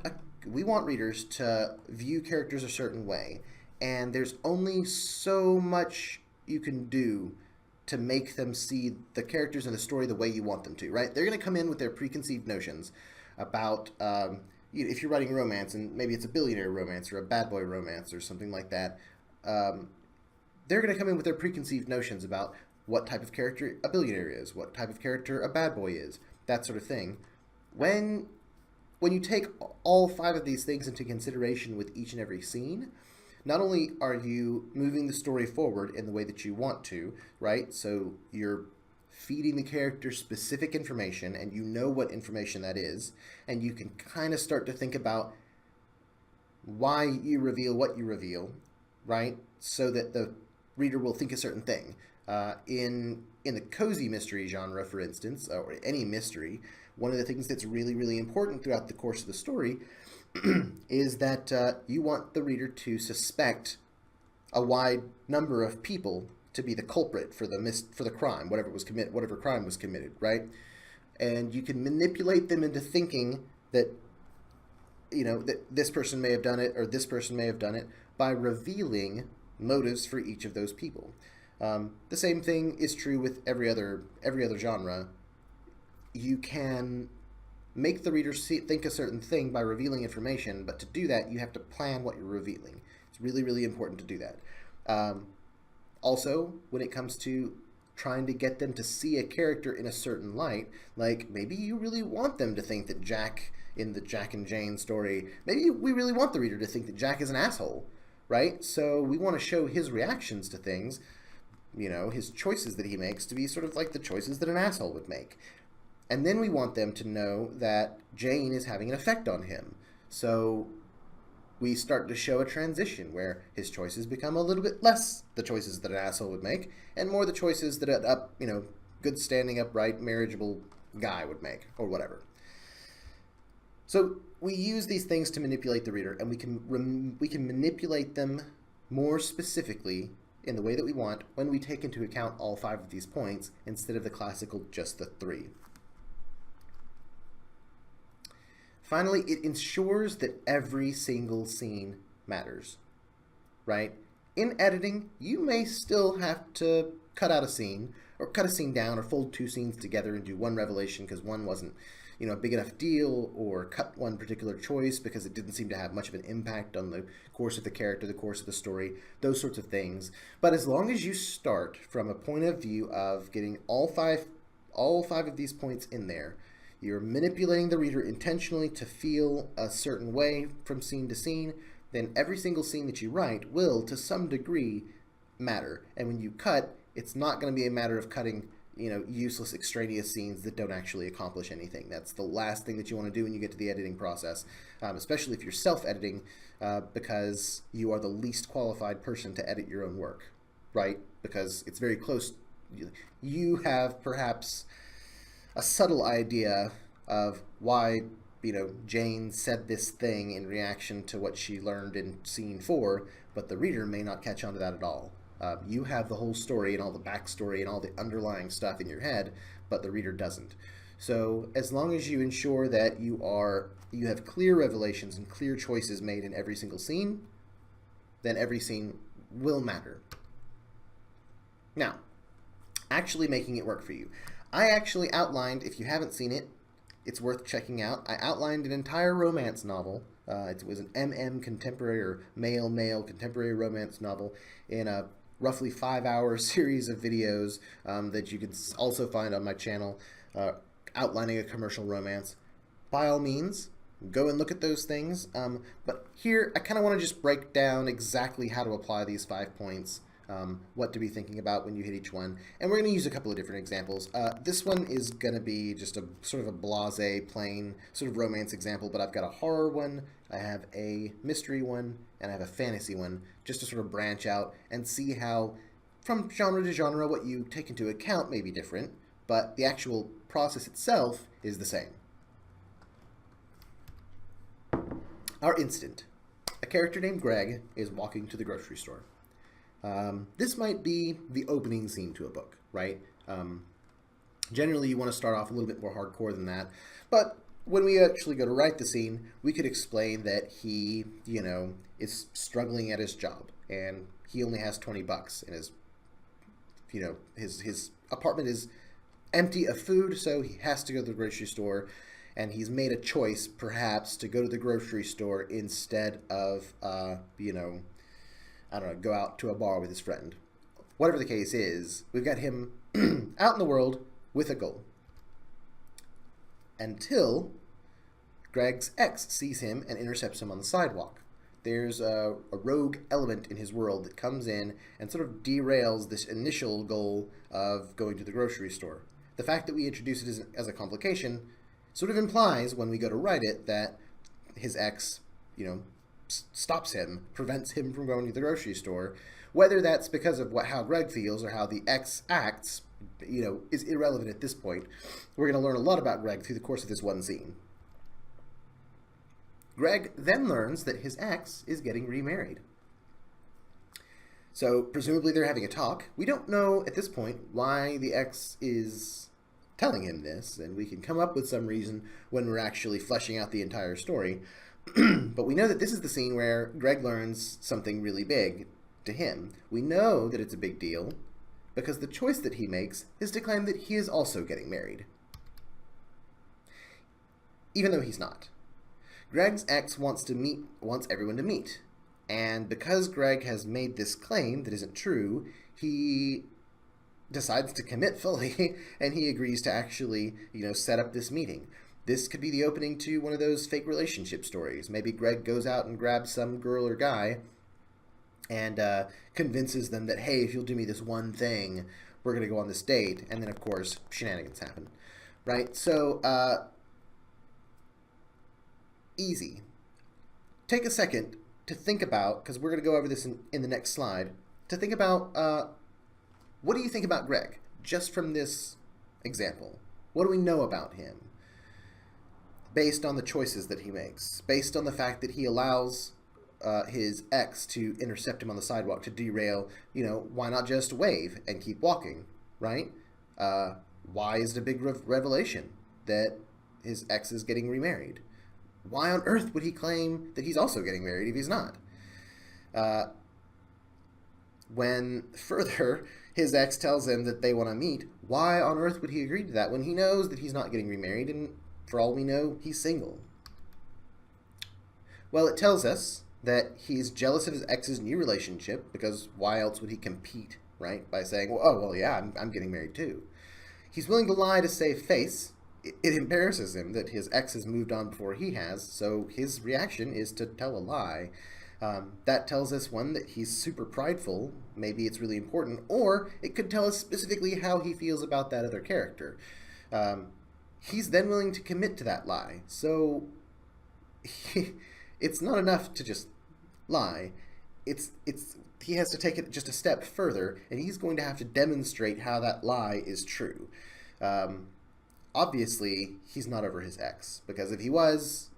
readers to view characters a certain way, and there's only so much you can do to make them see the characters in the story the way you want them to, right? They're going to come in with their preconceived notions about, if you're writing a romance, and maybe it's a billionaire romance or a bad boy romance or something like that, they're going to come in with their preconceived notions about what type of character a billionaire is, what type of character a bad boy is. that sort of thing. When you take all 5 of these things into consideration with each and every scene, not only are you moving the story forward in the way that you want to, right? So you're feeding the character specific information, and you know what information that is, and you can kind of start to think about why you reveal what you reveal, right? So that the reader will think a certain thing. In the cozy mystery genre, for instance, or any mystery, one of the things that's really, really important throughout the course of the story is that you want the reader to suspect a wide number of people to be the culprit for the crime, whatever crime was committed, right? And you can manipulate them into thinking that that this person may have done it or this person may have done it by revealing motives for each of those people. The same thing is true with every other genre. You can make the reader think a certain thing by revealing information, but to do that, you have to plan what you're revealing. It's really, really important to do that. Also, when it comes to trying to get them to see a character in a certain light, like maybe you really want them to think that Jack, in the Jack and Jane story, maybe we really want the reader to think that Jack is an asshole, right? So we want to show his reactions to things, his choices that he makes to be sort of like the choices that an asshole would make. And then we want them to know that Jane is having an effect on him. So we start to show a transition where his choices become a little bit less the choices that an asshole would make, and more the choices that a good standing upright marriageable guy would make, or whatever. So we use these things to manipulate the reader, and we can manipulate them more specifically in the way that we want when we take into account all 5 of these points instead of the classical just the 3. Finally, it ensures that every single scene matters, right? In editing, you may still have to cut out a scene, or cut a scene down, or fold 2 scenes together and do one revelation because one wasn't, a big enough deal, or cut one particular choice because it didn't seem to have much of an impact on the course of the character, the course of the story, those sorts of things. But as long as you start from a point of view of getting all five of these points in there, you're manipulating the reader intentionally to feel a certain way from scene to scene, then every single scene that you write will, to some degree, matter. And when you cut, it's not going to be a matter of cutting, useless extraneous scenes that don't actually accomplish anything. That's the last thing that you want to do when you get to the editing process, especially if you're self-editing, because you are the least qualified person to edit your own work, right? Because it's very close. You have perhaps a subtle idea of why, Jane said this thing in reaction to what she learned in scene 4, but the reader may not catch on to that at all. You have the whole story and all the backstory and all the underlying stuff in your head, but the reader doesn't. So as long as you ensure that you have clear revelations and clear choices made in every single scene, then every scene will matter. Now, actually making it work for you. I actually outlined, if you haven't seen it, it's worth checking out. I outlined an entire romance novel. It was an MM contemporary or male contemporary romance novel in a roughly 5-hour series of videos that you can also find on my channel outlining a commercial romance. By all means, go and look at those things. But here, I kind of want to just break down exactly how to apply these 5 points. What to be thinking about when you hit each one. And we're going to use a couple of different examples. This one is going to be just a sort of a blasé, plain sort of romance example, but I've got a horror one, I have a mystery one, and I have a fantasy one, just to sort of branch out and see how, from genre to genre, what you take into account may be different, but the actual process itself is the same. Our instant. A character named Greg is walking to the grocery store. This might be the opening scene to a book, right? Generally, you want to start off a little bit more hardcore than that. But when we actually go to write the scene, we could explain that he, is struggling at his job, and he only has $20, and his apartment is empty of food, so he has to go to the grocery store, and he's made a choice, perhaps, to go to the grocery store instead of, go out to a bar with his friend. Whatever the case is, we've got him out in the world with a goal. until Greg's ex sees him and intercepts him on the sidewalk. There's a rogue element in his world that comes in and sort of derails this initial goal of going to the grocery store. The fact that we introduce it as a complication sort of implies, when we go to write it, that his ex, stops him, prevents him from going to the grocery store. Whether that's because of how Greg feels or how the ex acts, is irrelevant at this point. We're going to learn a lot about Greg through the course of this one scene. Greg then learns that his ex is getting remarried. So presumably they're having a talk. We don't know at this point why the ex is telling him this, and we can come up with some reason when we're actually fleshing out the entire story. But we know that this is the scene where Greg learns something really big to him. We know that it's a big deal because the choice that he makes is to claim that he is also getting married, even though he's not. Greg's ex wants everyone to meet, and because Greg has made this claim that isn't true, he decides to commit fully, and he agrees to actually, set up this meeting. This could be the opening to one of those fake relationship stories. Maybe Greg goes out and grabs some girl or guy and convinces them that, hey, if you'll do me this one thing, we're going to go on this date. And then, of course, shenanigans happen, right? So, easy. Take a second to think about, because we're going to go over this in the next slide, to think about what do you think about Greg, just from this example? What do we know about him based on the choices that he makes, based on the fact that he allows his ex to intercept him on the sidewalk, to derail? Why not just wave and keep walking, right? Why is it a big revelation that his ex is getting remarried? Why on earth would he claim that he's also getting married if he's not? When further his ex tells him that they want to meet, why on earth would he agree to that when he knows that he's not getting remarried and, for all we know, he's single? Well, it tells us that he's jealous of his ex's new relationship, because why else would he compete, right? By saying, I'm getting married too. He's willing to lie to save face. It embarrasses him that his ex has moved on before he has, so his reaction is to tell a lie. That tells us, one, that he's super prideful. Maybe it's really important, or it could tell us specifically how he feels about that other character. He's then willing to commit to that lie. So it's not enough to just lie. He has to take it just a step further, and he's going to have to demonstrate how that lie is true. Obviously, he's not over his ex, because if he was,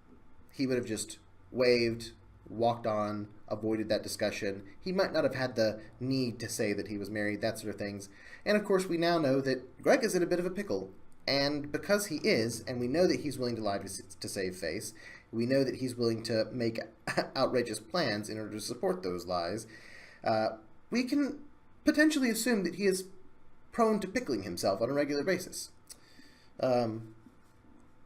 he would have just waved, walked on, avoided that discussion. He might not have had the need to say that he was married, that sort of things. And of course, we now know that Greg is in a bit of a pickle. And because he is, and we know that he's willing to lie to save face, we know that he's willing to make outrageous plans in order to support those lies, we can potentially assume that he is prone to pickling himself on a regular basis.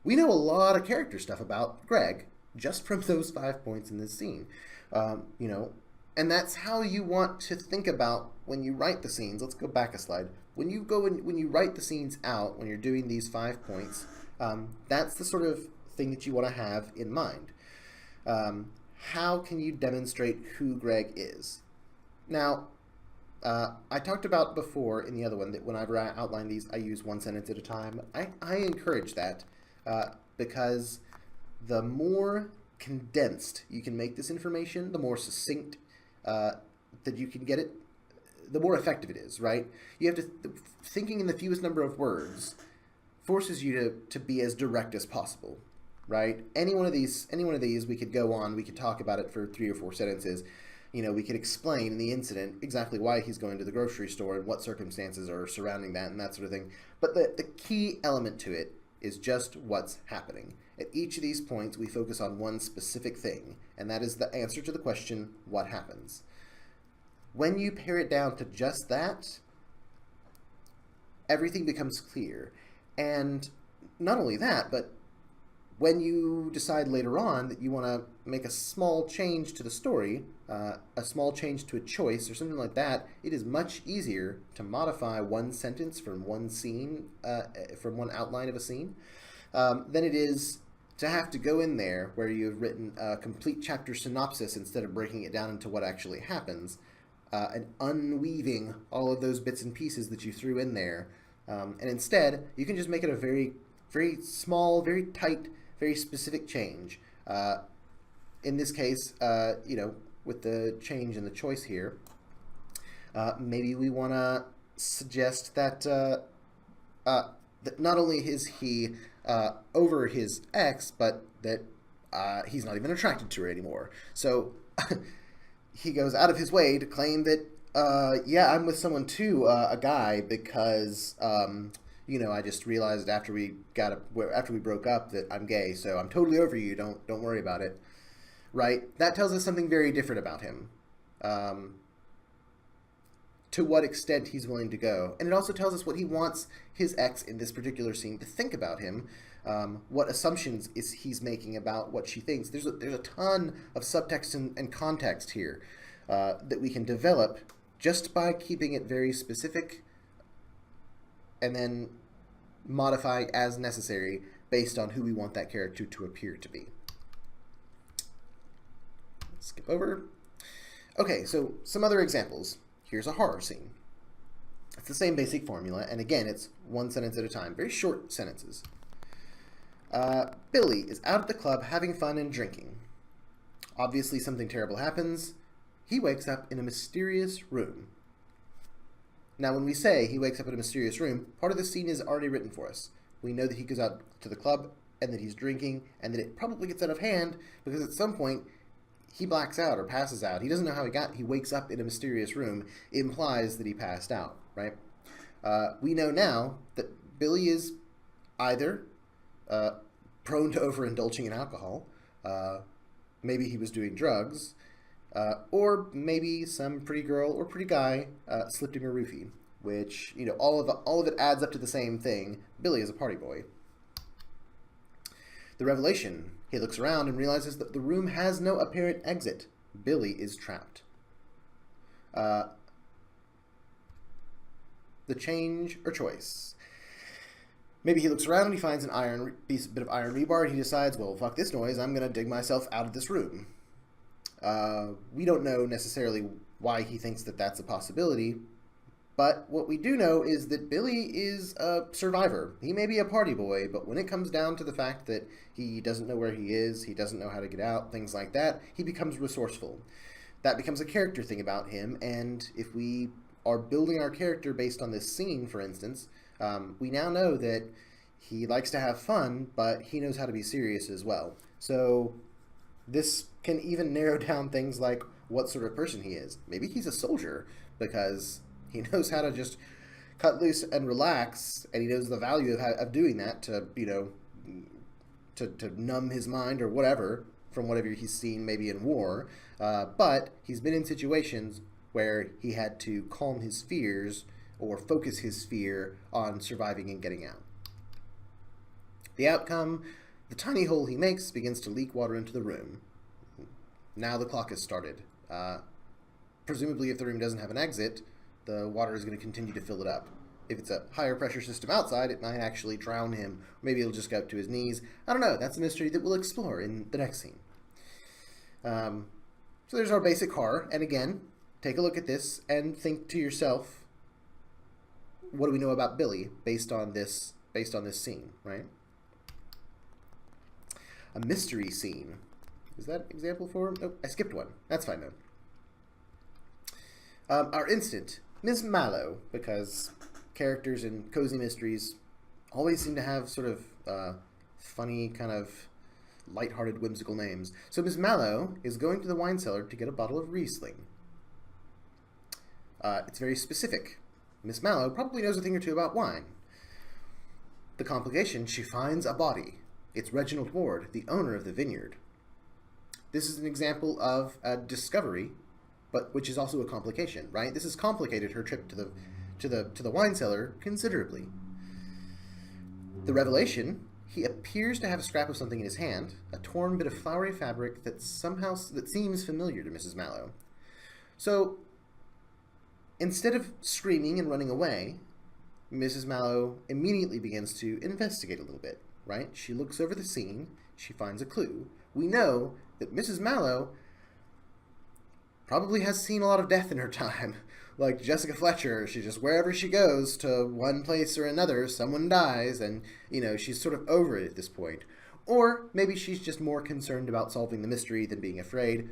We know a lot of character stuff about Greg just from those 5 points in this scene, and that's how you want to think about when you write the scenes. Let's go back a slide. When you write the scenes out, when you're doing these 5 points, that's the sort of thing that you want to have in mind. How can you demonstrate who Greg is? Now, I talked about before in the other one that whenever I outline these, I use one sentence at a time. I encourage that because the more condensed you can make this information, the more succinct that you can get it, the more effective it is, right? You have to, thinking in the fewest number of words forces you to be as direct as possible, right? Any one of these, we could go on, we could talk about it for 3 or 4 sentences. We could explain in the incident exactly why he's going to the grocery store and what circumstances are surrounding that and that sort of thing. But the key element to it is just what's happening. At each of these points, we focus on one specific thing, and that is the answer to the question, what happens? When you pare it down to just that, everything becomes clear. And not only that, but when you decide later on that you want to make a small change to the story, a small change to a choice or something like that, it is much easier to modify one sentence from one scene, from one outline of a scene, than it is to have to go in there where you've written a complete chapter synopsis instead of breaking it down into what actually happens, and unweaving all of those bits and pieces that you threw in there. And instead, you can just make it a very, very small, very tight, very specific change. In this case, with the change in the choice here, maybe we want to suggest that that not only is he over his ex, but that he's not even attracted to her anymore. So he goes out of his way to claim that, yeah, I'm with someone too, a guy, because I just realized after we broke up that I'm gay, so I'm totally over you. Don't worry about it. Right? That tells us something very different about him. To what extent he's willing to go. And it also tells us what he wants his ex in this particular scene to think about him, what assumptions he's making about what she thinks. There's a ton of subtext and context here that we can develop just by keeping it very specific and then modify as necessary based on who we want that character to appear to be. Skip over. Okay, so some other examples. Here's a horror scene. It's the same basic formula, and again, it's one sentence at a time. Very short sentences. Billy is out at the club having fun and drinking. Obviously, something terrible happens. He wakes up in a mysterious room. Now, when we say he wakes up in a mysterious room, part of the scene is already written for us. We know that he goes out to the club, and that he's drinking, and that it probably gets out of hand, because at some point, he blacks out or passes out. He doesn't know how he wakes up in a mysterious room. It implies that he passed out, right? We know now that Billy is either prone to overindulging in alcohol, maybe he was doing drugs, or maybe some pretty girl or pretty guy slipped him a roofie, which, all of it adds up to the same thing. Billy is a party boy. The revelation. He looks around and realizes that the room has no apparent exit. Billy is trapped. The change or choice. Maybe he looks around and he finds a bit of iron rebar, and he decides, well, fuck this noise, I'm going to dig myself out of this room. We don't know necessarily why he thinks that that's a possibility, but what we do know is that Billy is a survivor. He may be a party boy, but when it comes down to the fact that he doesn't know where he is, he doesn't know how to get out, things like that, he becomes resourceful. That becomes a character thing about him, and if we are building our character based on this scene, for instance, we now know that he likes to have fun, but he knows how to be serious as well. So this can even narrow down things like what sort of person he is. Maybe he's a soldier, because he knows how to just cut loose and relax, and he knows the value of doing that to numb his mind or whatever from whatever he's seen maybe in war. But he's been in situations where he had to calm his fears or focus his fear on surviving and getting out. The outcome, the tiny hole he makes begins to leak water into the room. Now the clock has started. Presumably, if the room doesn't have an exit, the water is going to continue to fill it up. If it's a higher pressure system outside, it might actually drown him. Maybe it'll just go up to his knees. I don't know. That's a mystery that we'll explore in the next scene. So there's our basic horror. And again, take a look at this and think to yourself, what do we know about Billy based on this scene, right? A mystery scene. Is that example 4? Oh, I skipped one. That's fine though. Our instant, Ms. Mallow, because characters in cozy mysteries always seem to have sort of funny, kind of lighthearted, whimsical names. So Ms. Mallow is going to the wine cellar to get a bottle of Riesling. It's very specific. Ms. Mallow probably knows a thing or two about wine. The complication, she finds a body. It's Reginald Ward, the owner of the vineyard. This is an example of a discovery, but which is also a complication, right? This has complicated her trip to the wine cellar considerably. The revelation, he appears to have a scrap of something in his hand, a torn bit of flowery fabric that seems familiar to Mrs. Mallow. So instead of screaming and running away, Mrs. Mallow immediately begins to investigate a little bit. right? She looks over the scene, she finds a clue. We know that Mrs. Mallow probably has seen a lot of death in her time. Like Jessica Fletcher, she just, wherever she goes to one place or another, someone dies, and, you know, she's sort of over it at this point. Or maybe she's just more concerned about solving the mystery than being afraid.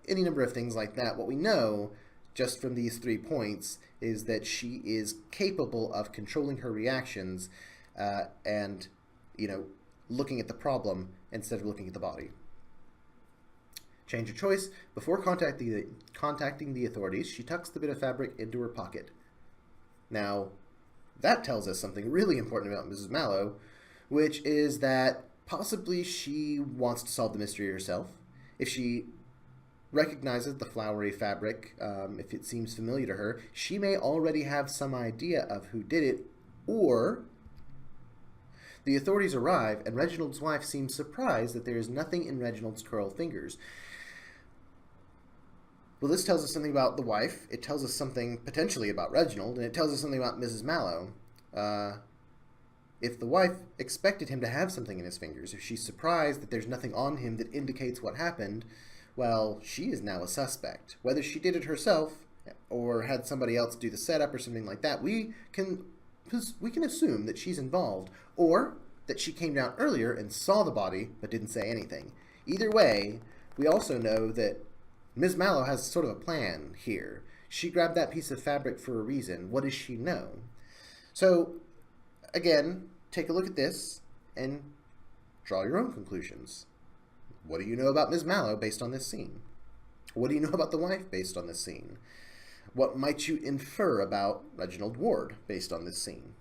Any number of things like that. What we know, just from these 3 points, is that she is capable of controlling her reactions and, you know, looking at the problem instead of looking at the body. Change of choice. Before contacting the authorities, she tucks the bit of fabric into her pocket. Now, that tells us something really important about Mrs. Mallow, which is that possibly she wants to solve the mystery herself. If she recognizes the flowery fabric, if it seems familiar to her, she may already have some idea of who did it, or the authorities arrive and Reginald's wife seems surprised that there is nothing in Reginald's curled fingers. Well, this tells us something about the wife, it tells us something potentially about Reginald, and it tells us something about Mrs. Mallow. If the wife expected him to have something in his fingers, if she's surprised that there's nothing on him that indicates what happened, well, she is now a suspect. Whether she did it herself or had somebody else do the setup or something like that, we can assume that she's involved, or that she came down earlier and saw the body but didn't say anything. Either way, we also know that Ms. Mallow has sort of a plan here. She grabbed that piece of fabric for a reason. What does she know? So, again, take a look at this and draw your own conclusions. What do you know about Ms. Mallow based on this scene? What do you know about the wife based on this scene? What might you infer about Reginald Ward based on this scene?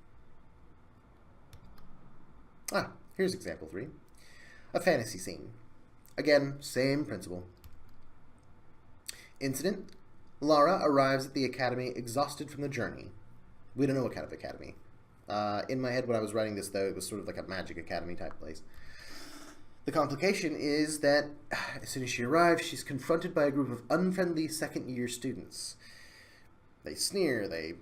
Here's example 3. A fantasy scene. Again, same principle. Incident. Laura arrives at the academy exhausted from the journey. We don't know what kind of academy. In my head when I was writing this, though, it was sort of like a magic academy type place. The complication is that as soon as she arrives, she's confronted by a group of unfriendly second-year students. They sneer, they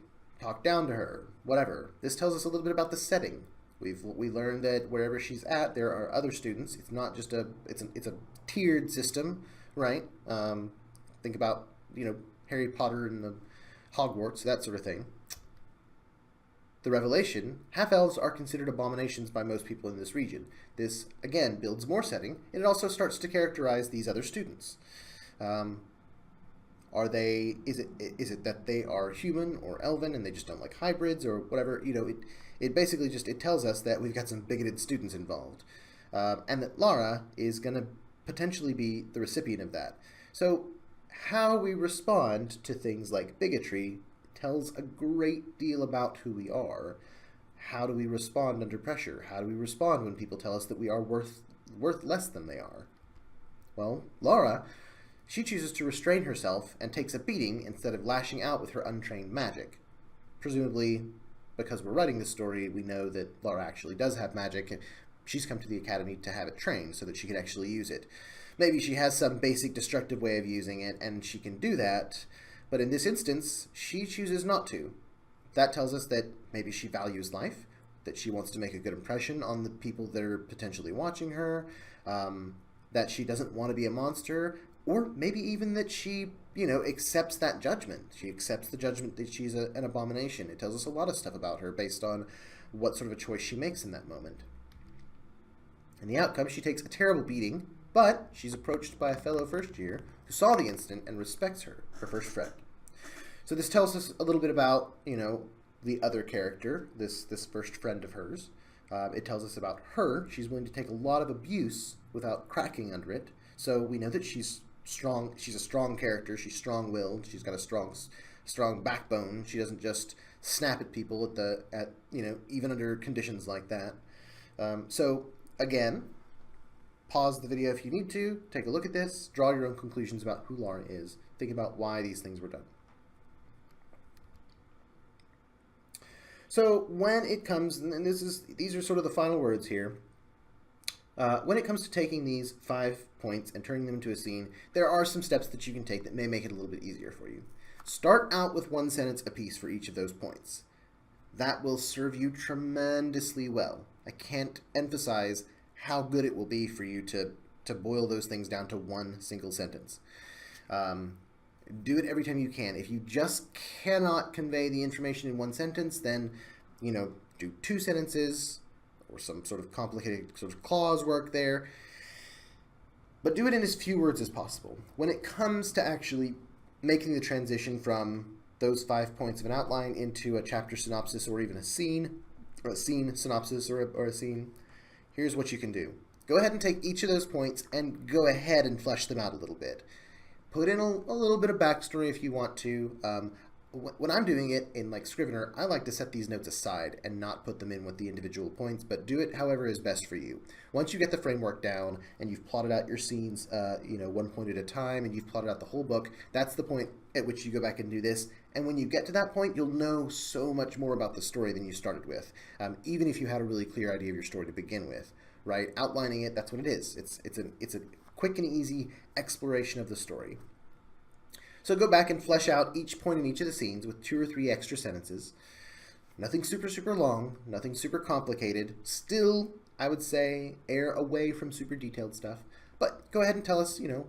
talk down to her, whatever. This tells us a little bit about the setting. We learned that wherever she's at, there are other students. It's not just it's a tiered system, right? Think about, you know, Harry Potter and the Hogwarts, that sort of thing. The revelation, half-elves are considered abominations by most people in this region. This, again, builds more setting, and it also starts to characterize these other students. Is it that they are human or elven and they just don't like hybrids or whatever? You know, it basically just, it tells us that we've got some bigoted students involved. And that Laura is going to potentially be the recipient of that. So how we respond to things like bigotry tells a great deal about who we are. How do we respond under pressure? How do we respond when people tell us that we are worth less than they are? Well, Laura, she chooses to restrain herself and takes a beating instead of lashing out with her untrained magic. Presumably, because we're writing this story, we know that Laura actually does have magic, and she's come to the academy to have it trained so that she can actually use it. Maybe she has some basic destructive way of using it, and she can do that, but in this instance, she chooses not to. That tells us that maybe she values life, that she wants to make a good impression on the people that are potentially watching her, that she doesn't want to be a monster, or maybe even that she, you know, accepts that judgment. She accepts the judgment that she's an abomination. It tells us a lot of stuff about her based on what sort of a choice she makes in that moment. In the outcome, she takes a terrible beating, but she's approached by a fellow first year who saw the incident and respects her first friend. So this tells us a little bit about, you know, the other character, this first friend of hers. It tells us about her. She's willing to take a lot of abuse without cracking under it. So we know that she's strong. She's a strong character. She's strong-willed. She's got a strong backbone. She doesn't just snap at people at you know, even under conditions like that. So again, pause the video if you need to. Take a look at this. Draw your own conclusions about who Laura is. Think about why these things were done. So when it comes, and these are sort of the final words here, when it comes to taking these 5 points and turning them into a scene, there are some steps that you can take that may make it a little bit easier for you. Start out with 1 sentence apiece for each of those points. That will serve you tremendously well. I can't emphasize how good it will be for you to boil those things down to one single sentence. Do it every time you can. If you just cannot convey the information in one sentence, then, you know, do 2 sentences or some sort of complicated sort of clause work there. But do it in as few words as possible. When it comes to actually making the transition from those 5 points of an outline into a chapter synopsis or even a scene synopsis or a scene, here's what you can do. Go ahead and take each of those points and go ahead and flesh them out a little bit. Put in a little bit of backstory if you want to. When I'm doing it in like Scrivener, I like to set these notes aside and not put them in with the individual points, but do it however is best for you. Once you get the framework down and you've plotted out your scenes, you know, 1 point at a time, and you've plotted out the whole book, that's the point at which you go back and do this. And when you get to that point, you'll know so much more about the story than you started with, even if you had a really clear idea of your story to begin with, right? Outlining it, that's what it is. It's a quick and easy exploration of the story. So go back and flesh out each point in each of the scenes with 2 or 3 extra sentences. Nothing super long, nothing super complicated. Still, I would say, err away from super detailed stuff. But go ahead and tell us, you know,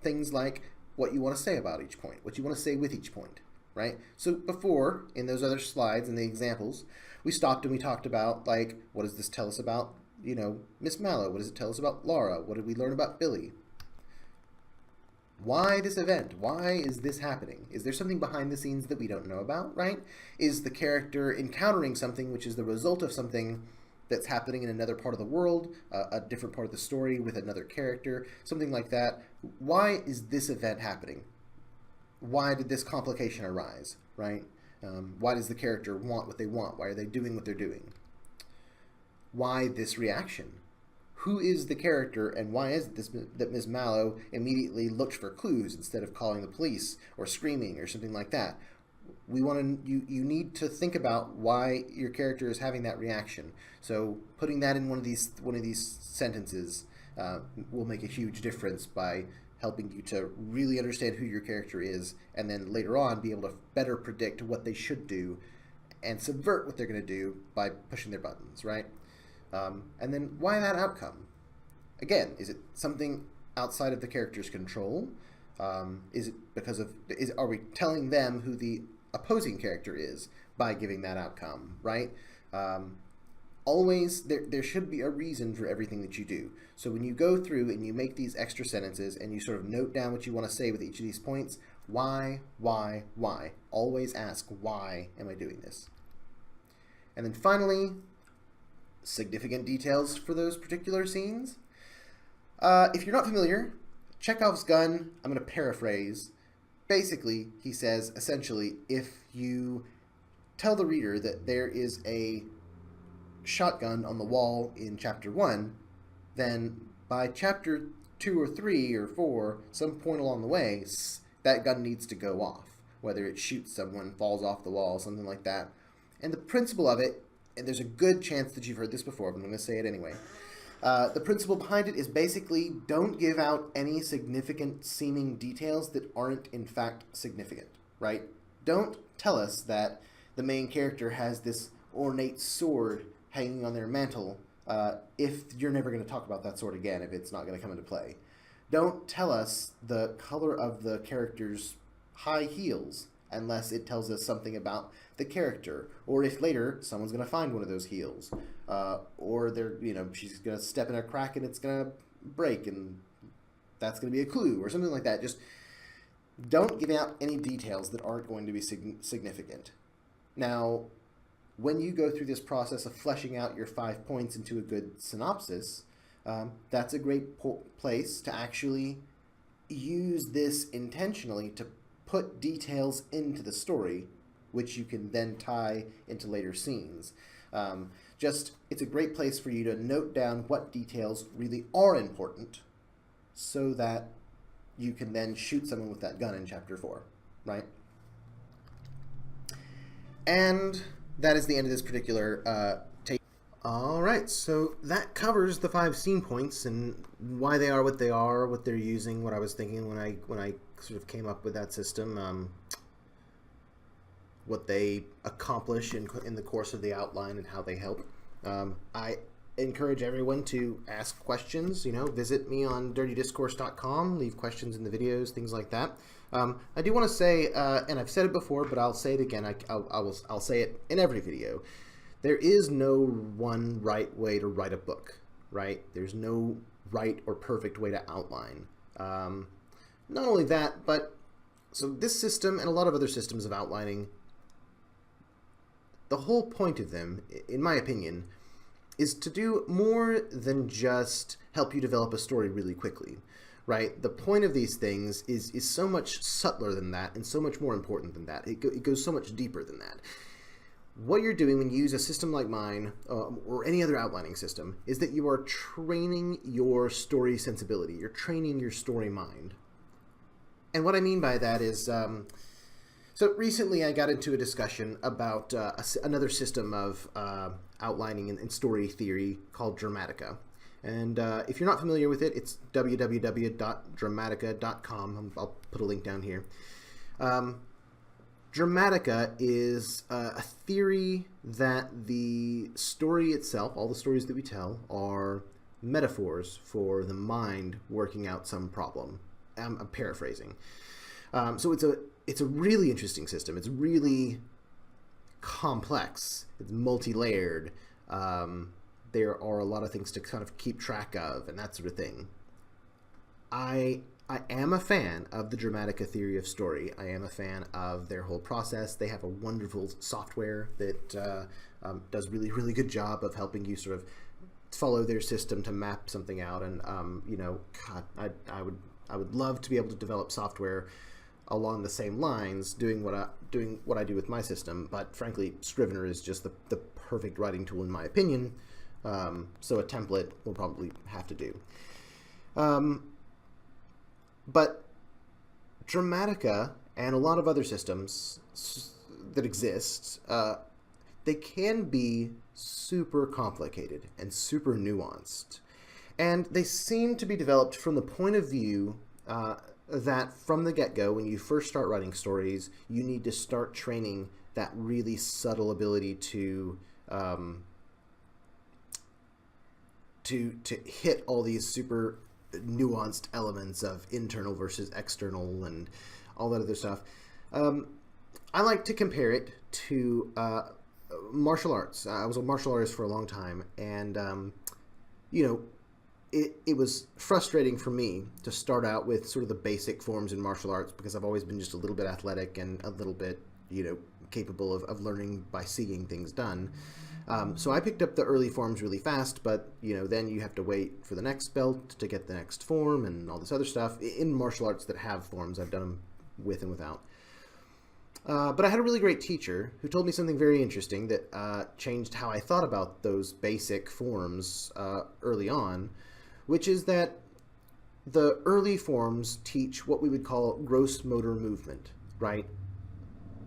things like what you want to say about each point, what you want to say with each point, right? So before, in those other slides and the examples, we stopped and we talked about, like, what does this tell us about, you know, Miss Mallow? What does it tell us about Laura? What did we learn about Billy? Why this event? Why is this happening? Is there something behind the scenes that we don't know about, right? Is the character encountering something which is the result of something that's happening in another part of the world, a different part of the story with another character, something like that? Why is this event happening? Why did this complication arise, right? Why does the character want what they want? Why are they doing what they're doing? Why this reaction? Who is the character, and why is it that Ms. Mallow immediately looked for clues instead of calling the police or screaming or something like that? We want to. You need to think about why your character is having that reaction. So putting that in one of these sentences will make a huge difference by helping you to really understand who your character is, and then later on be able to better predict what they should do and subvert what they're going to do by pushing their buttons, right? And then why that outcome? Again, is it something outside of the character's control? Is it because of, are we telling them who the opposing character is by giving that outcome, right? Always, there should be a reason for everything that you do. So when you go through and you make these extra sentences and you sort of note down what you want to say with each of these points, why? Always ask, why am I doing this? And then finally, significant details for those particular scenes. If you're not familiar, Chekhov's gun, I'm going to paraphrase. Basically, he says, essentially, if you tell the reader that there is a shotgun on the wall in chapter 1, then by chapter 2 or 3 or 4, some point along the way, that gun needs to go off. Whether it shoots someone, falls off the wall, something like that. And the principle of it, and there's a good chance that you've heard this before, but I'm going to say it anyway. The principle behind it is basically don't give out any significant seeming details that aren't in fact significant, right? Don't tell us that the main character has this ornate sword hanging on their mantle if you're never going to talk about that sword again, if it's not going to come into play. Don't tell us the color of the character's high heels unless it tells us something about the character, or if later someone's going to find one of those heels, or they're, you know, she's going to step in a crack and it's going to break, and that's going to be a clue, or something like that. Just don't give out any details that aren't going to be significant. Now, when you go through this process of fleshing out your 5 points into a good synopsis, that's a great place to actually use this intentionally to put details into the story, which you can then tie into later scenes. It's a great place for you to note down what details really are important so that you can then shoot someone with that gun in chapter 4, right? And that is the end of this particular take. All right, so that covers the 5 scene points and why they are what they are, what they're using, what I was thinking when I sort of came up with that system, what they accomplish in the course of the outline and how they help. I encourage everyone to ask questions. Visit me on dirtydiscourse.com, leave questions in the videos, things like that. I do want to say, and I've said it before, but I'll say it again. I'll say it in every video. There is no one right way to write a book, right? There's no right or perfect way to outline. Not only that, but so this system and a lot of other systems of outlining, the whole point of them, in my opinion, is to do more than just help you develop a story really quickly, right? The point of these things is so much subtler than that and so much more important than that. It goes so much deeper than that. What you're doing when you use a system like mine or any other outlining system is that you are training your story sensibility. You're training your story mind. And what I mean by that is, so recently I got into a discussion about another system of outlining and story theory called Dramatica. And if you're not familiar with it, it's www.dramatica.com. I'll put a link down here. Dramatica is a theory that the story itself, all the stories that we tell, are metaphors for the mind working out some problem. I'm paraphrasing. So it's a really interesting system. It's really complex. It's multi-layered. There are a lot of things to kind of keep track of and that sort of thing. I am a fan of the Dramatica theory of story. I am a fan of their whole process. They have a wonderful software that does really, really good job of helping you sort of follow their system to map something out. And God, I would love to be able to develop software along the same lines, doing what I do with my system. But frankly, Scrivener is just the perfect writing tool in my opinion. So a template will probably have to do. But Dramatica and a lot of other systems that exist, they can be super complicated and super nuanced. And they seem to be developed from the point of view that from the get-go, when you first start writing stories, you need to start training that really subtle ability to hit all these super nuanced elements of internal versus external and all that other stuff. I like to compare it to martial arts. I was a martial artist for a long time, and it was frustrating for me to start out with sort of the basic forms in martial arts because I've always been just a little bit athletic and a little bit capable of learning by seeing things done. So I picked up the early forms really fast, but then you have to wait for the next belt to get the next form and all this other stuff. In martial arts that have forms, I've done them with and without. But I had a really great teacher who told me something very interesting that changed how I thought about those basic forms early on, which is that the early forms teach what we would call gross motor movement, right?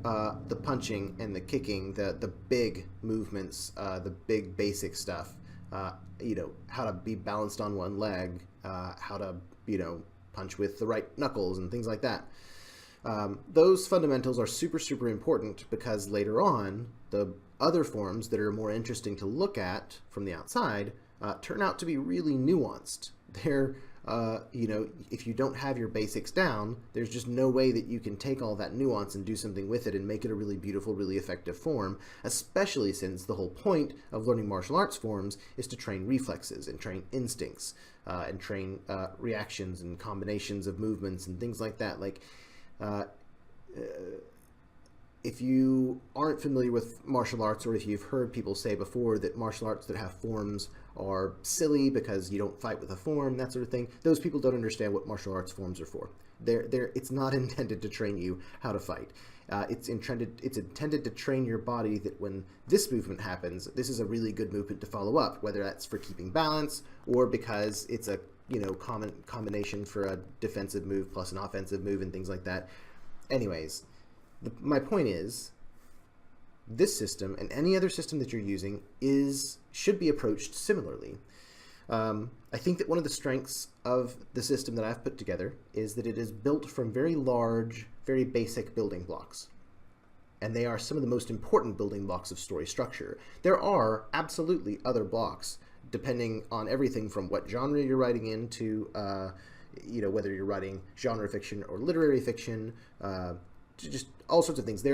The punching and the kicking, the big movements, the big basic stuff, how to be balanced on one leg, how to, punch with the right knuckles and things like that. Those fundamentals are super, super important because later on, the other forms that are more interesting to look at from the outside turn out to be really nuanced. They're if you don't have your basics down, there's just no way that you can take all that nuance and do something with it and make it a really beautiful, really effective form, especially since the whole point of learning martial arts forms is to train reflexes and train instincts and train reactions and combinations of movements and things like that. If you aren't familiar with martial arts, or if you've heard people say before that martial arts that have forms are silly because you don't fight with a form, that sort of thing, those people don't understand what martial arts forms are for. It's not intended to train you how to fight. It's intended to train your body that when this movement happens, this is a really good movement to follow up, whether that's for keeping balance or because it's a common combination for a defensive move plus an offensive move and things like that. Anyways, my point is, this system and any other system that you're using should be approached similarly. I think that one of the strengths of the system that I've put together is that it is built from very large, very basic building blocks. and they are some of the most important building blocks of story structure. There are absolutely other blocks, depending on everything from what genre you're writing into, whether you're writing genre fiction or literary fiction, just all sorts of things.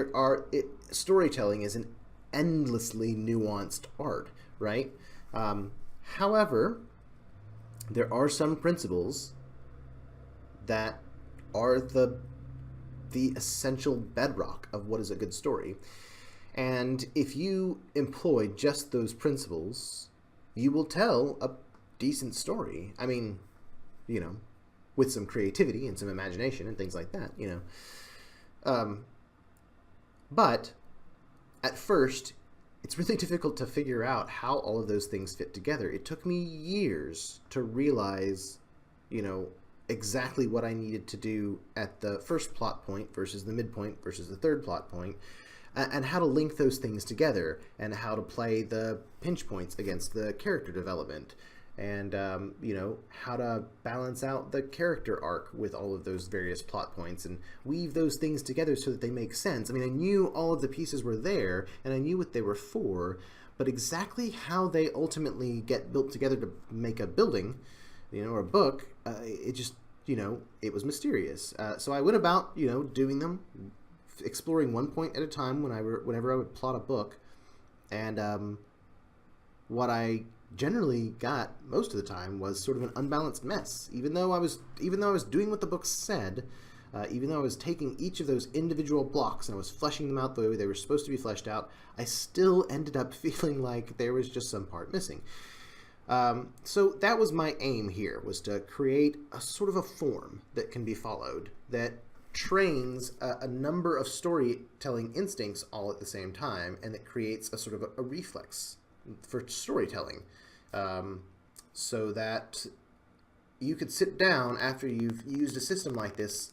Storytelling is an endlessly nuanced art, right? However, there are some principles that are the essential bedrock of what is a good story. And if you employ just those principles, you will tell a decent story. I mean, with some creativity and some imagination and things like that, But at first, it's really difficult to figure out how all of those things fit together. It took me years to realize, exactly what I needed to do at the first plot point versus the midpoint versus the third plot point, and how to link those things together, and how to play the pinch points against the character development, and how to balance out the character arc with all of those various plot points and weave those things together so that they make sense. I mean, I knew all of the pieces were there, and I knew what they were for, but exactly how they ultimately get built together to make a building, or a book, it just, it was mysterious. So I went about, doing them, exploring one point at a time whenever I would plot a book, and what I generally got most of the time was sort of an unbalanced mess. Even though I was doing what the book said, even though I was taking each of those individual blocks and I was fleshing them out the way they were supposed to be fleshed out, I still ended up feeling like there was just some part missing. So that was my aim here, was to create a sort of a form that can be followed, that trains a number of storytelling instincts all at the same time, and that creates a sort of a reflex for storytelling, so that you could sit down after you've used a system like this,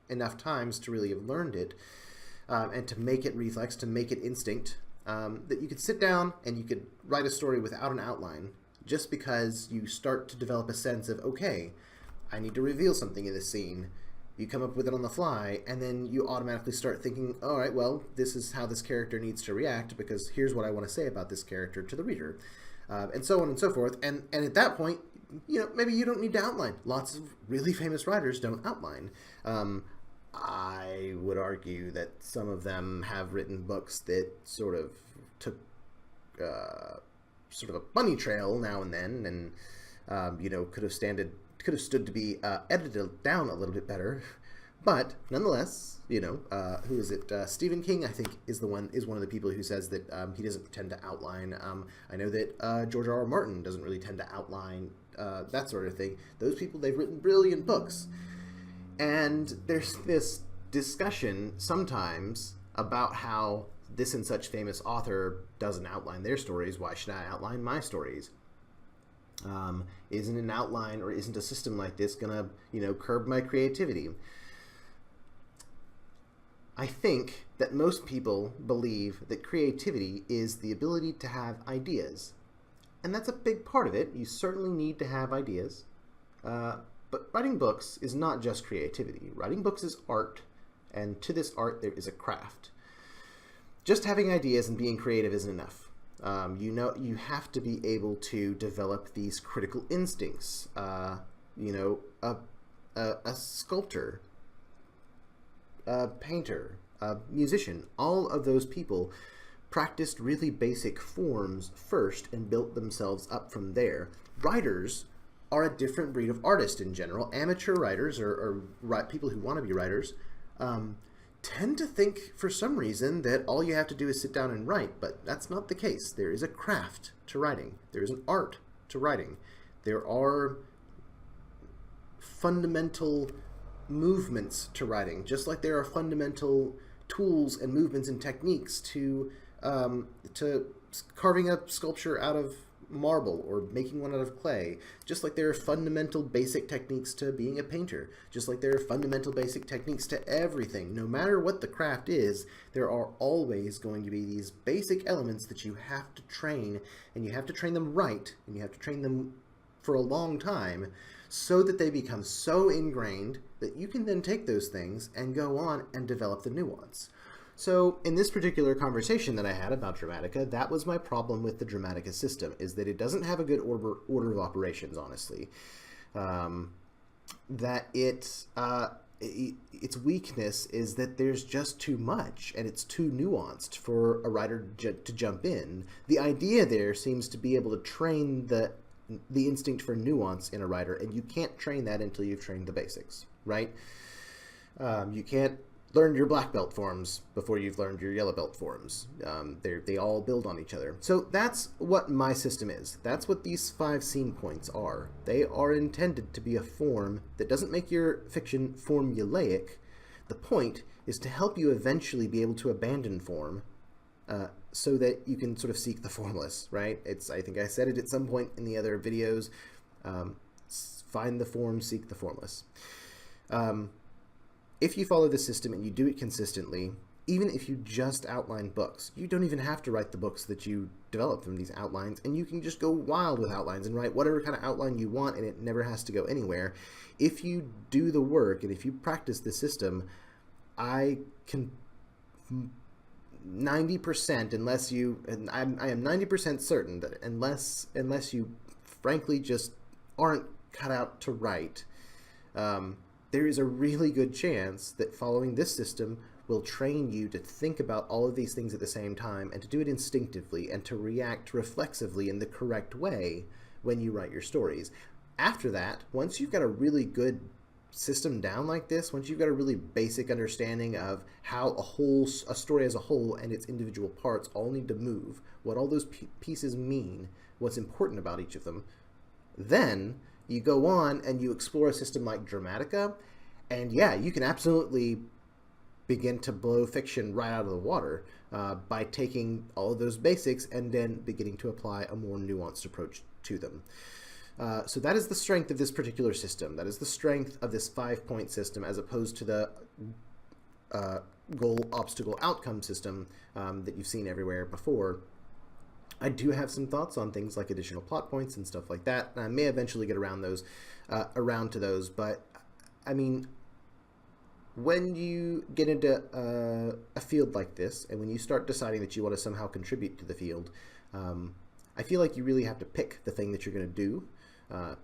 enough times to really have learned it, and to make it reflex, to make it instinct, that you could sit down and you could write a story without an outline, just because you start to develop a sense of, okay, I need to reveal something in this scene. You come up with it on the fly, and then you automatically start thinking, all right, well, this is how this character needs to react, because here's what I want to say about this character to the reader, and so on and so forth. And at that point, maybe you don't need to outline. Lots of really famous writers don't outline. I would argue that some of them have written books that sort of took sort of a bunny trail now and then, and could have stood to be edited down a little bit better. But nonetheless, who is it? Stephen King, I think, is one of the people who says that he doesn't tend to outline. I know that George R.R. Martin doesn't really tend to outline, that sort of thing. Those people, they've written brilliant books. And there's this discussion sometimes about how this and such famous author doesn't outline their stories. Why should I outline my stories? Isn't an outline, or isn't a system like this gonna, curb my creativity? I think that most people believe that creativity is the ability to have ideas. And that's a big part of it. You certainly need to have ideas. But writing books is not just creativity. Writing books is art, and to this art there is a craft. Just having ideas and being creative isn't enough. You have to be able to develop these critical instincts. A sculptor, a painter, a musician, all of those people practiced really basic forms first and built themselves up from there. Writers are a different breed of artist in general. Amateur writers, or people who want to be writers, tend to think for some reason that all you have to do is sit down and write, but that's not the case. There is a craft to writing. There is an art to writing. There are fundamental movements to writing, just like there are fundamental tools and movements and techniques to carving a sculpture out of marble or making one out of clay, just like there are fundamental basic techniques to being a painter, just like there are fundamental basic techniques to everything. No matter what the craft is, there are always going to be these basic elements that you have to train, and you have to train them right, and you have to train them for a long time, so that they become so ingrained that you can then take those things and go on and develop the nuance. So in this particular conversation that I had about Dramatica, that was my problem with the Dramatica system, is that it doesn't have a good order of operations, honestly. That its weakness is that there's just too much, and it's too nuanced for a writer to jump in. The idea there seems to be able to train the instinct for nuance in a writer, and you can't train that until you've trained the basics, right? You can't learn your black belt forms before you've learned your yellow belt forms. They all build on each other. So that's what my system is. That's what these 5 scene points are. They are intended to be a form that doesn't make your fiction formulaic. The point is to help you eventually be able to abandon form so that you can sort of seek the formless, right? I think I said it at some point in the other videos. Find the form, seek the formless. If you follow the system and you do it consistently, even if you just outline books, you don't even have to write the books that you develop from these outlines, and you can just go wild with outlines and write whatever kind of outline you want, and it never has to go anywhere. If you do the work and if you practice the system, I can 90%, unless you, and I am 90% certain that unless you frankly just aren't cut out to write, there is a really good chance that following this system will train you to think about all of these things at the same time, and to do it instinctively, and to react reflexively in the correct way when you write your stories. After that, once you've got a really good system down like this, once you've got a really basic understanding of how a story as a whole and its individual parts all need to move, what all those pieces mean, what's important about each of them, then you go on and you explore a system like Dramatica, and yeah, you can absolutely begin to blow fiction right out of the water by taking all of those basics and then beginning to apply a more nuanced approach to them. So that is the strength of this particular system. That is the strength of this 5-point system, as opposed to the goal, obstacle, outcome system that you've seen everywhere before. I do have some thoughts on things like additional plot points and stuff like that, and I may eventually get around to those. But I mean, when you get into a field like this, and when you start deciding that you want to somehow contribute to the field, I feel like you really have to pick the thing that you're going to do,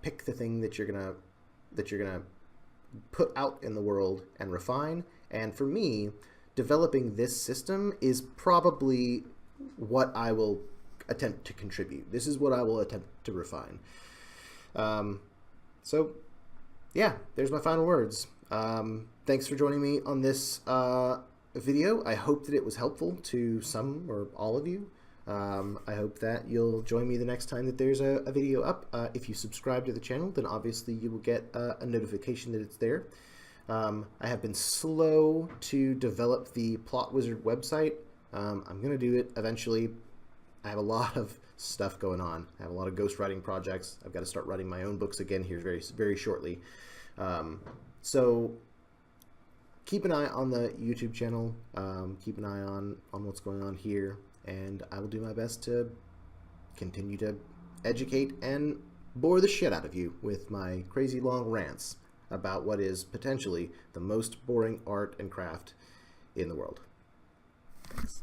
pick the thing that you're gonna put out in the world and refine. And for me, developing this system is probably what I will attempt to contribute. This is what I will attempt to refine. So yeah, there's my final words. Thanks for joining me on this video. I hope that it was helpful to some or all of you. I hope that you'll join me the next time that there's a video up. If you subscribe to the channel, then obviously you will get a notification that it's there. I have been slow to develop the Plot Wizard website. I'm going to do it eventually. I have a lot of stuff going on. I have a lot of ghostwriting projects. I've got to start writing my own books again here very, very shortly. So keep an eye on the YouTube channel. Keep an eye on what's going on here. And I will do my best to continue to educate and bore the shit out of you with my crazy long rants about what is potentially the most boring art and craft in the world. Thanks.